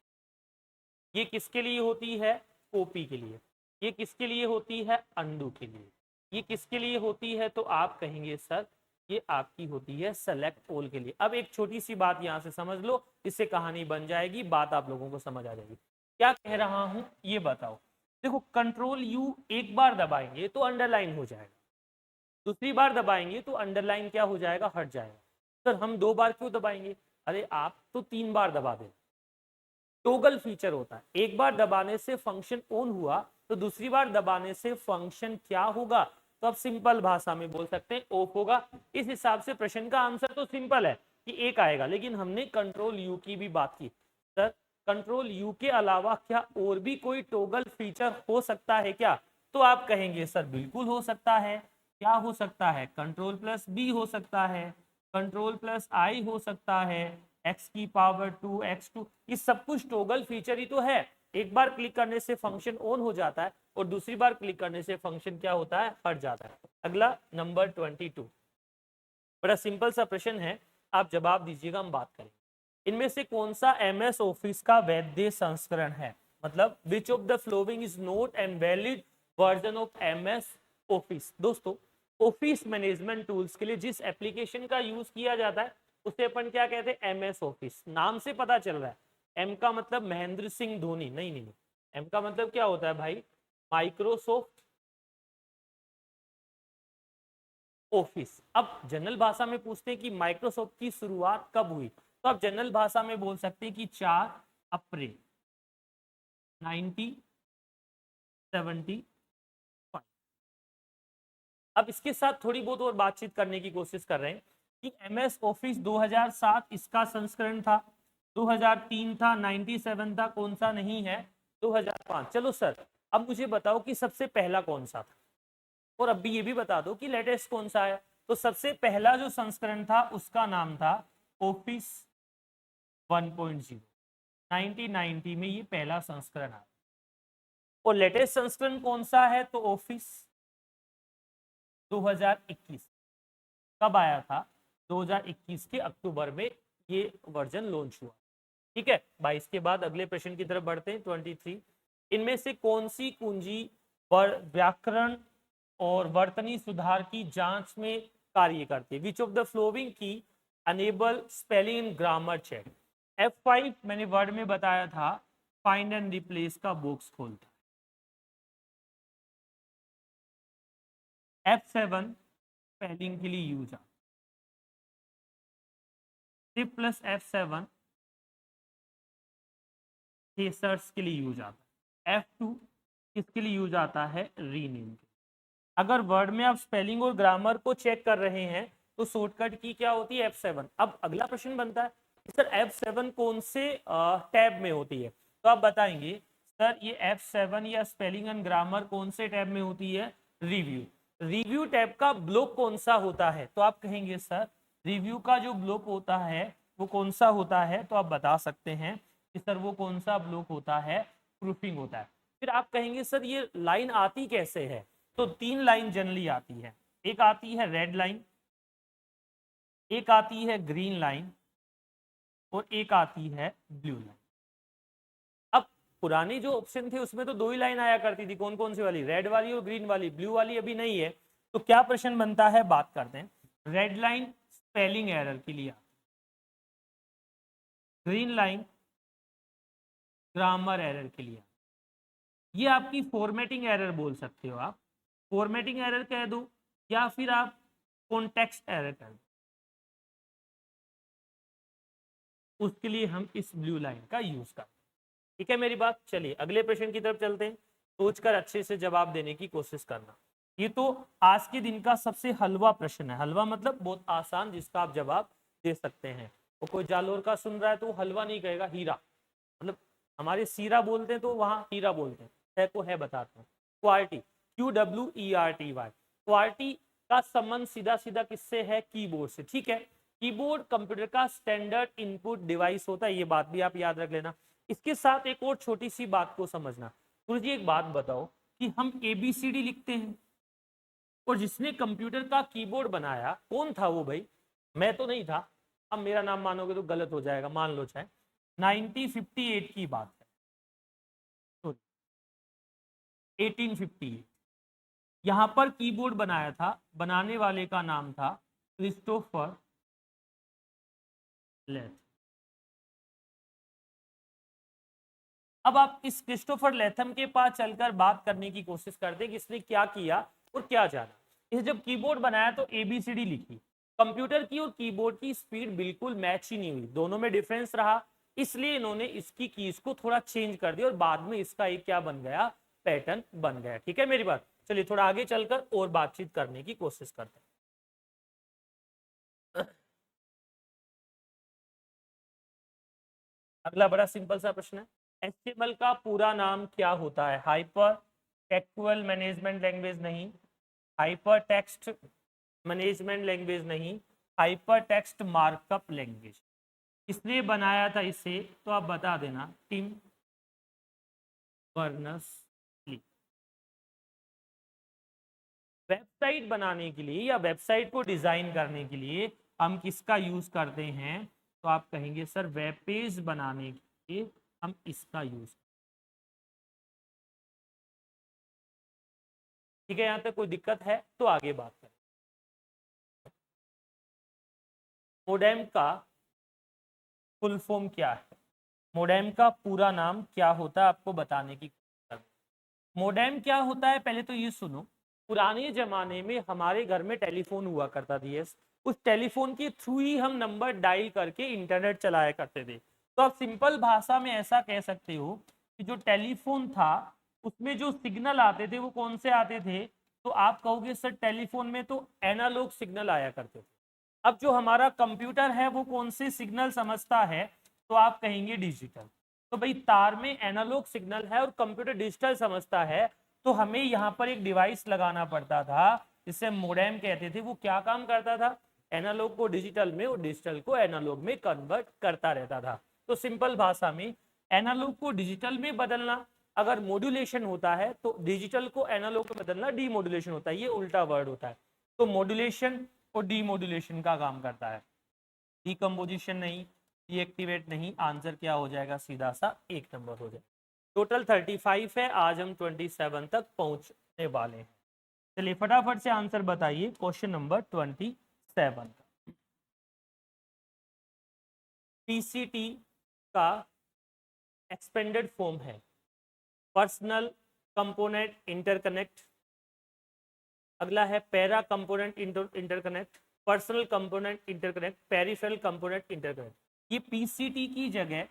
ये किसके लिए होती है, कॉपी के लिए। ये किसके लिए होती है, अंडू के लिए। ये किसके लिए होती है, तो आप कहेंगे सर ये आपकी होती है सेलेक्ट ऑल के लिए। अब एक छोटी सी बात यहां से समझ लो, इससे कहानी बन जाएगी, बात आप लोगों को समझ आ जाएगी। क्या कह रहा हूं ये बताओ। देखो कंट्रोल यू एक बार दबाएंगे तो अंडरलाइन हो जाएगा, दूसरी बार दबाएंगे तो अंडरलाइन क्या हो जाएगा, हट जाएगा। सर हम 2 बार क्यों दबाएंगे, अरे आप तो 3 बार दबा दे। टोगल फीचर होता है, एक बार दबाने से फंक्शन ऑन हुआ तो दूसरी बार दबाने से फंक्शन क्या होगा, तो आप सिंपल भाषा में बोल सकते हैं ऑफ होगा। इस हिसाब से प्रश्न का आंसर तो सिंपल है कि एक आएगा, लेकिन हमने कंट्रोल यू की भी बात की। सर कंट्रोल यू के अलावा क्या और भी कोई टोगल फीचर हो सकता है क्या, तो आप कहेंगे सर बिल्कुल हो सकता है। क्या हो सकता है, कंट्रोल प्लस बी हो सकता है, कंट्रोल प्लस आई हो सकता है, x की पावर 2 x2, ये सब कुछ टोगल फीचर ही तो है। एक बार क्लिक करने से फंक्शन ऑन हो जाता है और दूसरी बार क्लिक करने से फंक्शन क्या होता है, हट जाता है। अगला नंबर 22, बड़ा सिंपल सा प्रश्न है, आप जवाब दीजिएगा, हम बात करेंगे। इनमें से कौन सा एमएस ऑफिस का वैध संस्करण है, मतलब विच of the following is not and valid version of MS office. दोस्तों ऑफिस मैनेजमेंट टूल्स के लिए जिस एप्लीकेशन का यूज किया जाता है उसे अपन क्या कहते हैं, एमएस ऑफिस। नाम से पता चल रहा है, एम का मतलब महेंद्र सिंह धोनी, नहीं, एम का मतलब क्या होता है भाई, माइक्रोसॉफ्ट ऑफिस। अब जनरल भाषा में पूछते हैं कि माइक्रोसॉफ्ट की शुरुआत कब हुई, तो आप जनरल भाषा में बोल सकते हैं कि 4 अप्रैल 1975। अब इसके साथ थोड़ी बहुत और बातचीत करने की कोशिश कर रहे हैं कि एमएस ऑफिस 2007 इसका संस्करण था, 2003 था, 97 था, कौन सा नहीं है, 2005। चलो सर अब मुझे बताओ कि सबसे पहला कौन सा था, और अब भी ये भी बता दो कि लेटेस्ट कौन सा है। तो सबसे पहला जो संस्करण था उसका नाम था ऑफिस 1.0, 1990 में ये पहला संस्करण आया। और लेटेस्ट संस्करण कौन सा है, तो ऑफिस 2021। कब आया था, 2021 के अक्टूबर में ये वर्जन लॉन्च हुआ। ठीक है, 22 के बाद अगले प्रश्न की तरफ बढ़ते हैं 23। इनमें से कौन सी कुंजी व्याकरण और वर्तनी सुधार की जांच में कार्य करती है, which of the following key enable spelling and grammar check. F5 मैंने वर्ड में बताया था, फाइंड एंड रिप्लेस का बॉक्स खोलता है। F7 स्पेलिंग के लिए यूज आता है। प्लस F7 सर्च के लिए यूज आता है। F2 किसके लिए यूज आता है, रीनेम। अगर वर्ड में आप स्पेलिंग और ग्रामर को चेक कर रहे हैं तो शॉर्टकट की क्या होती है, F7। अब अगला प्रश्न बनता है सर F7 कौन से टैब में होती है, तो आप बताएंगे सर ये F7 या स्पेलिंग एंड ग्रामर कौन से टैब में होती है, रिव्यू। रिव्यू टैब का ब्लॉक कौन सा होता है, तो आप कहेंगे सर रिव्यू का जो ब्लॉक होता है वो कौन सा होता है, तो आप बता सकते हैं कि सर वो कौन सा ब्लॉक होता है, प्रूफिंग होता है। फिर आप कहेंगे सर ये लाइन आती कैसे है, तो 3 लाइन जनरली आती है, एक आती है रेड लाइन, एक आती है ग्रीन लाइन और एक आती है ब्लू लाइन। अब पुराने जो ऑप्शन थे उसमें तो 2 ही लाइन आया करती थी, कौन कौन सी वाली, रेड वाली और ग्रीन वाली, ब्लू वाली अभी नहीं है। तो क्या प्रश्न बनता है, बात करते हैं। रेड लाइन स्पेलिंग एरर के लिए, ग्रीन लाइन ग्रामर एरर के लिए, ये आपकी फॉर्मेटिंग एरर बोल सकते हो, आप फॉर्मेटिंग एरर कह दो या फिर आप कॉन्टेक्स्ट एरर कह दो। उसके लिए हम इस ब्लू लाइन का यूज करते हैं। ठीक है मेरी बात। चलिए अगले प्रश्न की तरफ चलते हैं। सोचकर अच्छे से जवाब देने की कोशिश करना। ये तो आज के दिन का सबसे हलवा प्रश्न है। हलवा मतलब बहुत आसान, जिसका आप जवाब दे सकते हैं। और कोई जालोर का सुन रहा है तो हलवा नहीं कहेगा, हीरा। मतलब हमारे सीरा बोलते हैं तो वहां हीरा बोलते हैं। है को है बताते हैं। Corti, QWERTY। क्वार्टी का संबंध सीधा सीधा किससे है? कीबोर्ड से। ठीक है, कीबोर्ड कंप्यूटर का स्टैंडर्ड इनपुट डिवाइस होता है, ये बात भी आप याद रख लेना। इसके साथ एक और छोटी सी बात को समझना। गुरुजी एक बात बताओ कि हम ABCD लिखते हैं, और जिसने कंप्यूटर का कीबोर्ड बनाया कौन था वो भाई? मैं तो नहीं था। अब मेरा नाम मानोगे तो गलत हो जाएगा, मान लो चाहे। 1958 की बात है, सॉरी 1858। यहां पर कीबोर्ड बनाया था, बनाने वाले का नाम था क्रिस्टोफर लेथ। अब आप इस क्रिस्टोफर लेथम के पास चलकर बात करने की कोशिश करते कि इसने क्या किया और क्या जाना। इस जब कीबोर्ड बनाया तो ABCD लिखी। कंप्यूटर की और कीबोर्ड की स्पीड बिल्कुल मैच ही नहीं हुई, दोनों में डिफरेंस रहा। इसलिए इन्होंने इसकी कीज को थोड़ा चेंज कर दिया और बाद में इसका एक क्या बन गया? पैटर्न बन गया। ठीक है मेरी बात। चलिए थोड़ा आगे चलकर और बातचीत करने की कोशिश करते हैं। अगला बड़ा सिंपल सा प्रश्न है। HTML का पूरा नाम क्या होता है? हाइपर टेक्सुअल मैनेजमेंट लैंग्वेज नहीं, हाइपर टेक्स्ट मैनेजमेंट लैंग्वेज नहीं, हाइपर टेक्स्ट मार्कअप लैंग्वेज। किसने बनाया था इसे? तो आप बता देना, टिम बर्नर्स ली। वेबसाइट बनाने के लिए या वेबसाइट को डिजाइन करने के लिए हम किसका यूज करते हैं? तो आप कहेंगे सर वेब पेज बनाने के लिए हम इसका यूज। ठीक है, यहां तक कोई दिक्कत है तो आगे बात करें। मोडेम का फुल फॉर्म क्या है? मोडेम का पूरा नाम क्या होता है आपको बताने की कोशिश करना। मोडेम क्या होता है पहले तो ये सुनो। पुराने जमाने में हमारे घर में टेलीफोन हुआ करता था, यस। उस टेलीफोन के थ्रू ही हम नंबर डायल करके इंटरनेट चलाया करते थे। तो आप सिंपल भाषा में ऐसा कह सकते हो कि जो टेलीफोन था उसमें जो सिग्नल आते थे वो कौन से आते थे? तो आप कहोगे सर टेलीफोन में तो एनालॉग सिग्नल आया करते थे। अब जो हमारा कंप्यूटर है वो कौन से सिग्नल समझता है? तो आप कहेंगे डिजिटल। तो भाई तार में एनालॉग सिग्नल है और कंप्यूटर डिजिटल समझता है, तो हमें यहाँ पर एक डिवाइस लगाना पड़ता था जिसे मोडेम कहते थे। वो क्या काम करता था? एनालॉग को डिजिटल में और डिजिटल को एनालॉग में कन्वर्ट करता रहता था। तो सिंपल भाषा में एनालॉग को डिजिटल में बदलना अगर मॉड्यूलेशन होता है, तो डिजिटल को एनालॉग में बदलना डीमॉड्यूलेशन होता है। ये उल्टा वर्ड होता है। तो मॉड्यूलेशन और डीमॉड्यूलेशन का काम करता है, डीकम्पोजिशन नहीं, डीएक्टिवेट नहीं। आंसर क्या हो जाएगा? सीधा सा 1 नंबर हो जाएगा। टोटल 35 है, आज हम 27 तक पहुंचने वाले हैं। चलिए फटाफट से आंसर बताइए क्वेश्चन नंबर 27 का। PCT का एक्सपेंडेड फॉर्म है पर्सनल कंपोनेंट इंटरकनेक्ट। अगला है para component interconnect, personal component interconnect, peripheral component interconnect. ये PCT की जगह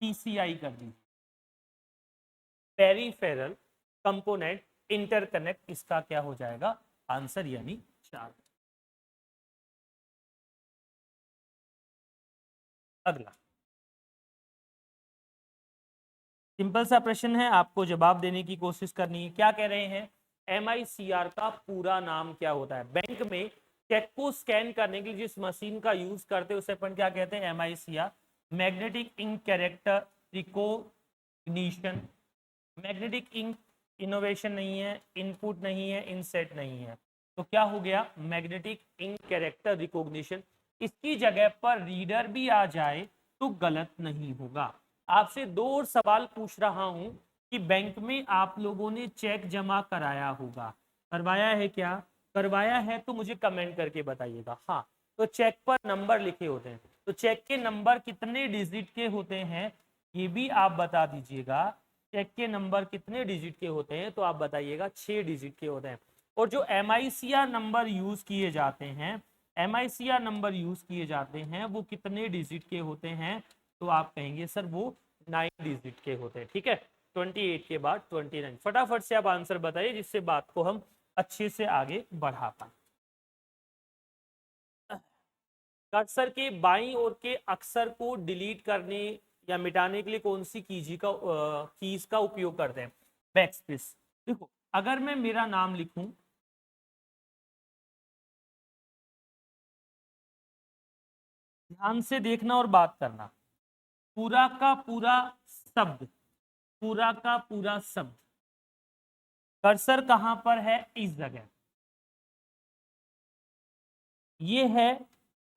PCI कर दी, पेरिफेरल कंपोनेंट इंटरकनेक्ट। इसका क्या हो जाएगा आंसर? यानी 4। अगला सिंपल सा प्रश्न है, आपको जवाब देने की कोशिश करनी है। क्या कह रहे हैं? MICR का पूरा नाम क्या होता है? बैंक में चेक को स्कैन करने के लिए जिस मशीन का यूज करते हैं उसे अपन क्या कहते हैं? MICR, magnetic ink character recognition. Magnetic ink innovation नहीं है, इनपुट नहीं है, इनसेट नहीं है, तो क्या हो गया? Magnetic ink character recognition. इसकी जगह पर रीडर भी आ जाए तो गलत नहीं होगा। आपसे 2 और सवाल पूछ रहा हूं कि बैंक में आप लोगों ने चेक जमा कराया होगा, करवाया है क्या? करवाया है तो मुझे कमेंट करके बताइएगा। हाँ, तो चेक पर नंबर लिखे होते हैं, तो चेक के नंबर कितने डिजिट के होते हैं ये भी आप बता दीजिएगा। चेक के नंबर कितने डिजिट के होते हैं? तो आप बताइएगा 6 डिजिट के होते हैं। और जो MICR नंबर यूज किए जाते हैं MICR नंबर यूज किए जाते हैं वो कितने डिजिट के होते हैं, तो आप कहेंगे सर वो 9 डिजिट के होते हैं। ठीक है, 28 के बाद 29। फटाफट से आप आंसर बताइए जिससे बात को हम अच्छे से आगे बढ़ा पाए। कर्सर के बाईं ओर के अक्षर को डिलीट करने या मिटाने के लिए कौन सी कीज का उपयोग करते हैं? बैकस्पेस। देखो अगर मैं मेरा नाम लिखूं, ध्यान से देखना और बात करना, पूरा का पूरा शब्द, पूरा का पूरा शब्द, कर्सर कहां पर है? इस जगह। ये है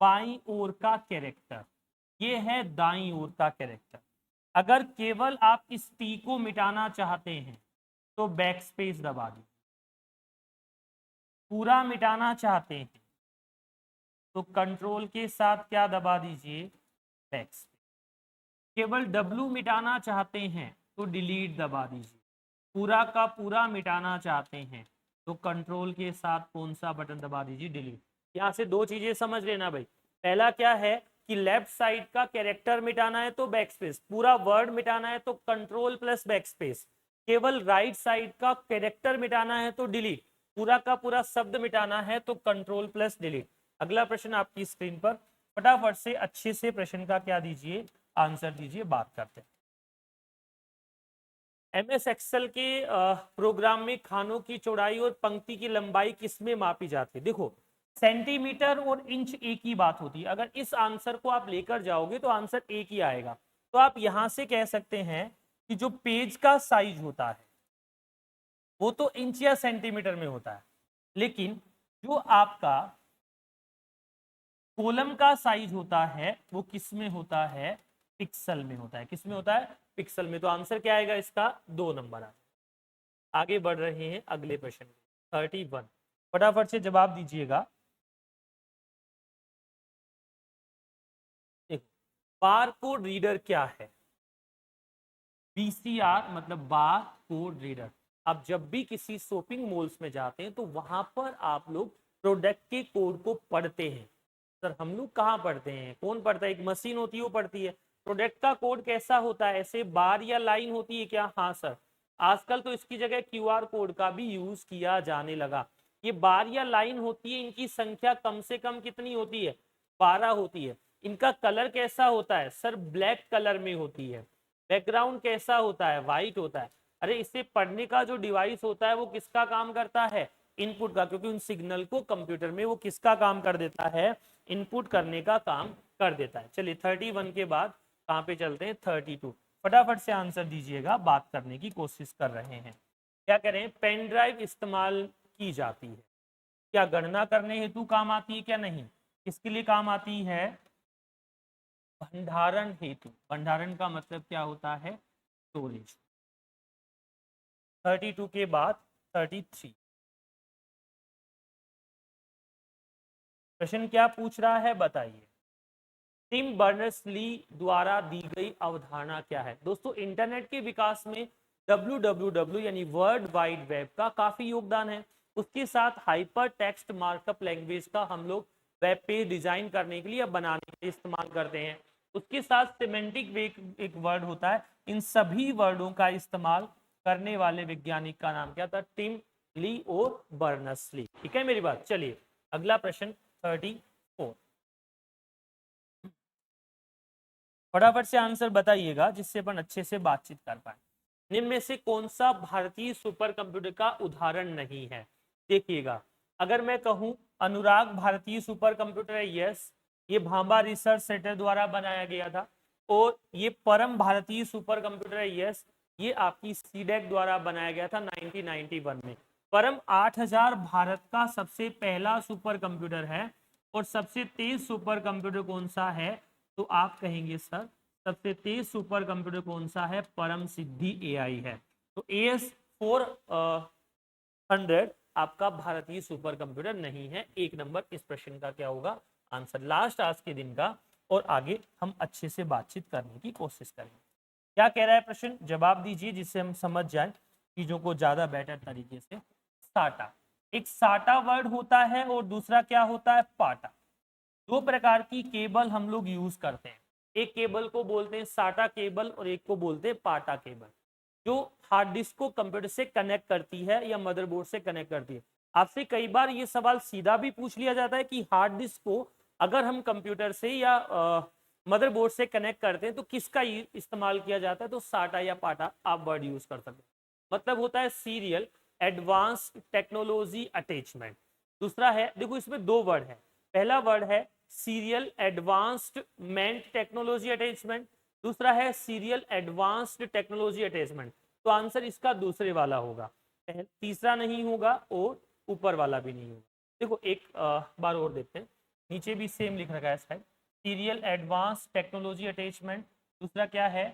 बाईं ओर का कैरेक्टर, ये है दाईं ओर का कैरेक्टर। अगर केवल आप इस टी को मिटाना चाहते हैं तो बैक स्पेस दबा दीजिए, पूरा मिटाना चाहते हैं तो कंट्रोल के साथ क्या दबा दीजिए? Back space. केवल डब्लू मिटाना चाहते हैं तो डिलीट दबा दीजिए, पूरा का पूरा मिटाना चाहते हैं तो कंट्रोल के साथ कौन सा बटन दबा दीजिए? डिलीट। यहाँ से दो चीजें समझ लेना भाई। पहला क्या है कि लेफ्ट साइड का कैरेक्टर मिटाना है तो बैक स्पेस, पूरा वर्ड मिटाना है तो कंट्रोल प्लस बैक स्पेस, केवल राइट साइड का कैरेक्टर मिटाना है तो डिलीट, पूरा का पूरा शब्द मिटाना है तो कंट्रोल प्लस डिलीट। अगला प्रश्न आपकी स्क्रीन पर, फटाफट से अच्छे से प्रश्न का क्या दीजिए? आंसर दीजिए, बात करते हैं। MS एक्सेल के प्रोग्राम में खानों की चौड़ाई और पंक्ति की लंबाई किसमें मापी जाती है? देखो सेंटीमीटर और इंच एक ही बात होती है। अगर इस आंसर को आप लेकर जाओगे तो आंसर एक ही आएगा। तो आप यहां से कह सकते हैं कि जो पेज का साइज होता है वो तो इंच या सेंटीमीटर में होता है, लेकिन जो आपका कॉलम का साइज होता है वो किस में होता है? पिक्सल में होता है। किस में होता है? पिक्सल में। तो आंसर क्या आएगा इसका? 2 नंबर आगे बढ़ रहे हैं अगले प्रश्न में। 31, फटाफट से जवाब दीजिएगा। बार कोड रीडर क्या है? BCR मतलब बार कोड रीडर। आप जब भी किसी शॉपिंग मॉल्स में जाते हैं तो वहां पर आप लोग प्रोडक्ट के कोड को पढ़ते हैं। सर हम लोग कहाँ पढ़ते हैं? कौन पढ़ता है? एक मशीन होती है वो पढ़ती है। प्रोडक्ट का कोड कैसा होता है? ऐसे बार या लाइन होती है क्या? हाँ सर। आजकल तो इसकी जगह QR कोड का भी यूज किया जाने लगा। ये बार या लाइन होती है, इनकी संख्या कम से कम कितनी होती है? 12 होती है। इनका कलर कैसा होता है? सर ब्लैक कलर में होती है। बैकग्राउंड कैसा होता है? व्हाइट होता है। अरे इसे पढ़ने का जो डिवाइस होता है वो किसका काम करता है? इनपुट का, क्योंकि उन सिग्नल को कंप्यूटर में वो किसका काम कर देता है? इनपुट करने का काम कर देता है। चलिए 31 के बाद कहाँ पे चलते हैं? 32। फटाफट से आंसर दीजिएगा, बात करने की कोशिश कर रहे हैं। क्या करें? पेन ड्राइव इस्तेमाल की जाती है, क्या गणना करने हेतु काम आती है क्या? नहीं। किसके लिए काम आती है? भंडारण हेतु। भंडारण का मतलब क्या होता है? स्टोरेज। 32 के बाद 33। प्रश्न क्या पूछ रहा है बताइए? टिम बर्नर्स-ली द्वारा दी गई अवधारणा क्या है? दोस्तों इंटरनेट के विकास में WWW यानी वर्ल्ड वाइड वेब का काफी योगदान है। उसके साथ हाइपर टेक्स्ट मार्कअप लैंग्वेज का हम लोग वेब पेज डिजाइन करने के लिए या बनाने के लिए इस्तेमाल करते हैं। उसके साथ सिमेंटिक वेब एक वर्ड होता है। इन सभी वर्डों का इस्तेमाल करने वाले वैज्ञानिक का नाम क्या था? टिम ली और बर्नर्स-ली। ठीक है मेरी बात। चलिए अगला प्रश्न 34। फटाफट से आंसर बताइएगा जिससे अपन अच्छे से बातचीत कर पाए। निम्न में से कौन सा भारतीय सुपर कंप्यूटर का उदाहरण नहीं है? देखिएगा, अगर मैं कहूं अनुराग भारतीय सुपर कंप्यूटर है, यस, ये भाभा रिसर्च सेंटर द्वारा बनाया गया था। और ये परम भारतीय सुपर कंप्यूटर है, यस, ये आपकी सीडेक द्वारा बनाया गया था 1991 में। परम 8000 भारत का सबसे पहला सुपर कंप्यूटर है। और सबसे तेज सुपर कंप्यूटर कौन सा है? तो आप कहेंगे सर सबसे तेज सुपर कंप्यूटर कौन सा है? परम सिद्धि AI है। तो AS400 आपका भारतीय सुपर कंप्यूटर नहीं है। 1 नंबर इस प्रश्न का क्या होगा? आंसर। लास्ट आज के दिन का, और आगे हम अच्छे से बातचीत करने की कोशिश करेंगे। क्या कह रहा है प्रश्न? जवाब दीजिए जिससे हम समझ जाए चीजों को ज्यादा बेटर तरीके से। साटा, एक साटा वर्ड होता है और दूसरा क्या होता है? पाटा। दो प्रकार की केबल हम लोग यूज करते हैं। एक केबल को बोलते हैं साटा केबल और एक को बोलते हैं पाटा केबल, जो हार्ड डिस्क को कंप्यूटर से कनेक्ट करती है या मदरबोर्ड से कनेक्ट करती है। आपसे कई बार ये सवाल सीधा भी पूछ लिया जाता है कि हार्ड डिस्क को अगर हम कंप्यूटर से या मदरबोर्ड से कनेक्ट करते हैं तो किसका इस्तेमाल किया जाता है, तो साटा या पाटा आप वर्ड यूज कर सकते हैं। मतलब होता है सीरियल एडवांस्ड टेक्नोलॉजी अटैचमेंट। दूसरा है, देखो इसमें दो वर्ड है, पहला वर्ड है सीरियल एडवांस्ड मेंट टेक्नोलॉजी अटैचमेंट, दूसरा है सीरियल एडवांस्ड टेक्नोलॉजी अटैचमेंट। तो आंसर इसका दूसरे वाला होगा, तीसरा नहीं होगा और ऊपर वाला भी नहीं होगा। देखो एक बार और देखते हैं, नीचे भी सेम लिख रखा है शायद, सीरियल एडवांस्ड टेक्नोलॉजी अटैचमेंट, दूसरा क्या है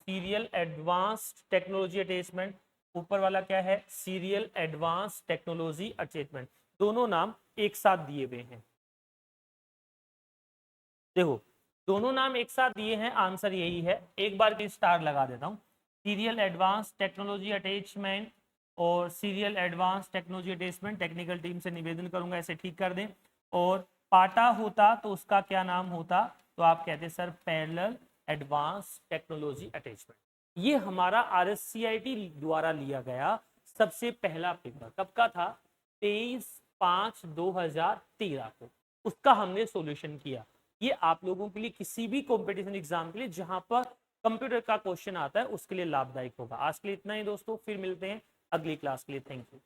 सीरियल एडवांस्ड टेक्नोलॉजी अटैचमेंट, ऊपर वाला क्या है सीरियल एडवांस्ड टेक्नोलॉजी अटैचमेंट। दोनों नाम एक साथ दिए हुए हैं। देखो दोनों नाम एक साथ दिए हैं, आंसर यही है। एक बार के स्टार लगा देता हूँ, सीरियल एडवांस टेक्नोलॉजी अटैचमेंट और serial advance technology attachment. Technical team से निवेदन करूंगा इसे ठीक कर दें। और पाटा होता तो उसका क्या नाम होता, तो आप कहते sir parallel advance technology attachment. ये हमारा RSCIT द्वारा लिया गया सबसे पहला पेपर कब का था, 23/5/2013 को, उसका हमने सॉल्यूशन किया। ये आप लोगों के लिए किसी भी कंपटीशन एग्जाम के लिए जहां पर कंप्यूटर का क्वेश्चन आता है उसके लिए लाभदायक होगा। आज के लिए इतना ही दोस्तों, फिर मिलते हैं अगली क्लास के लिए। Thank you.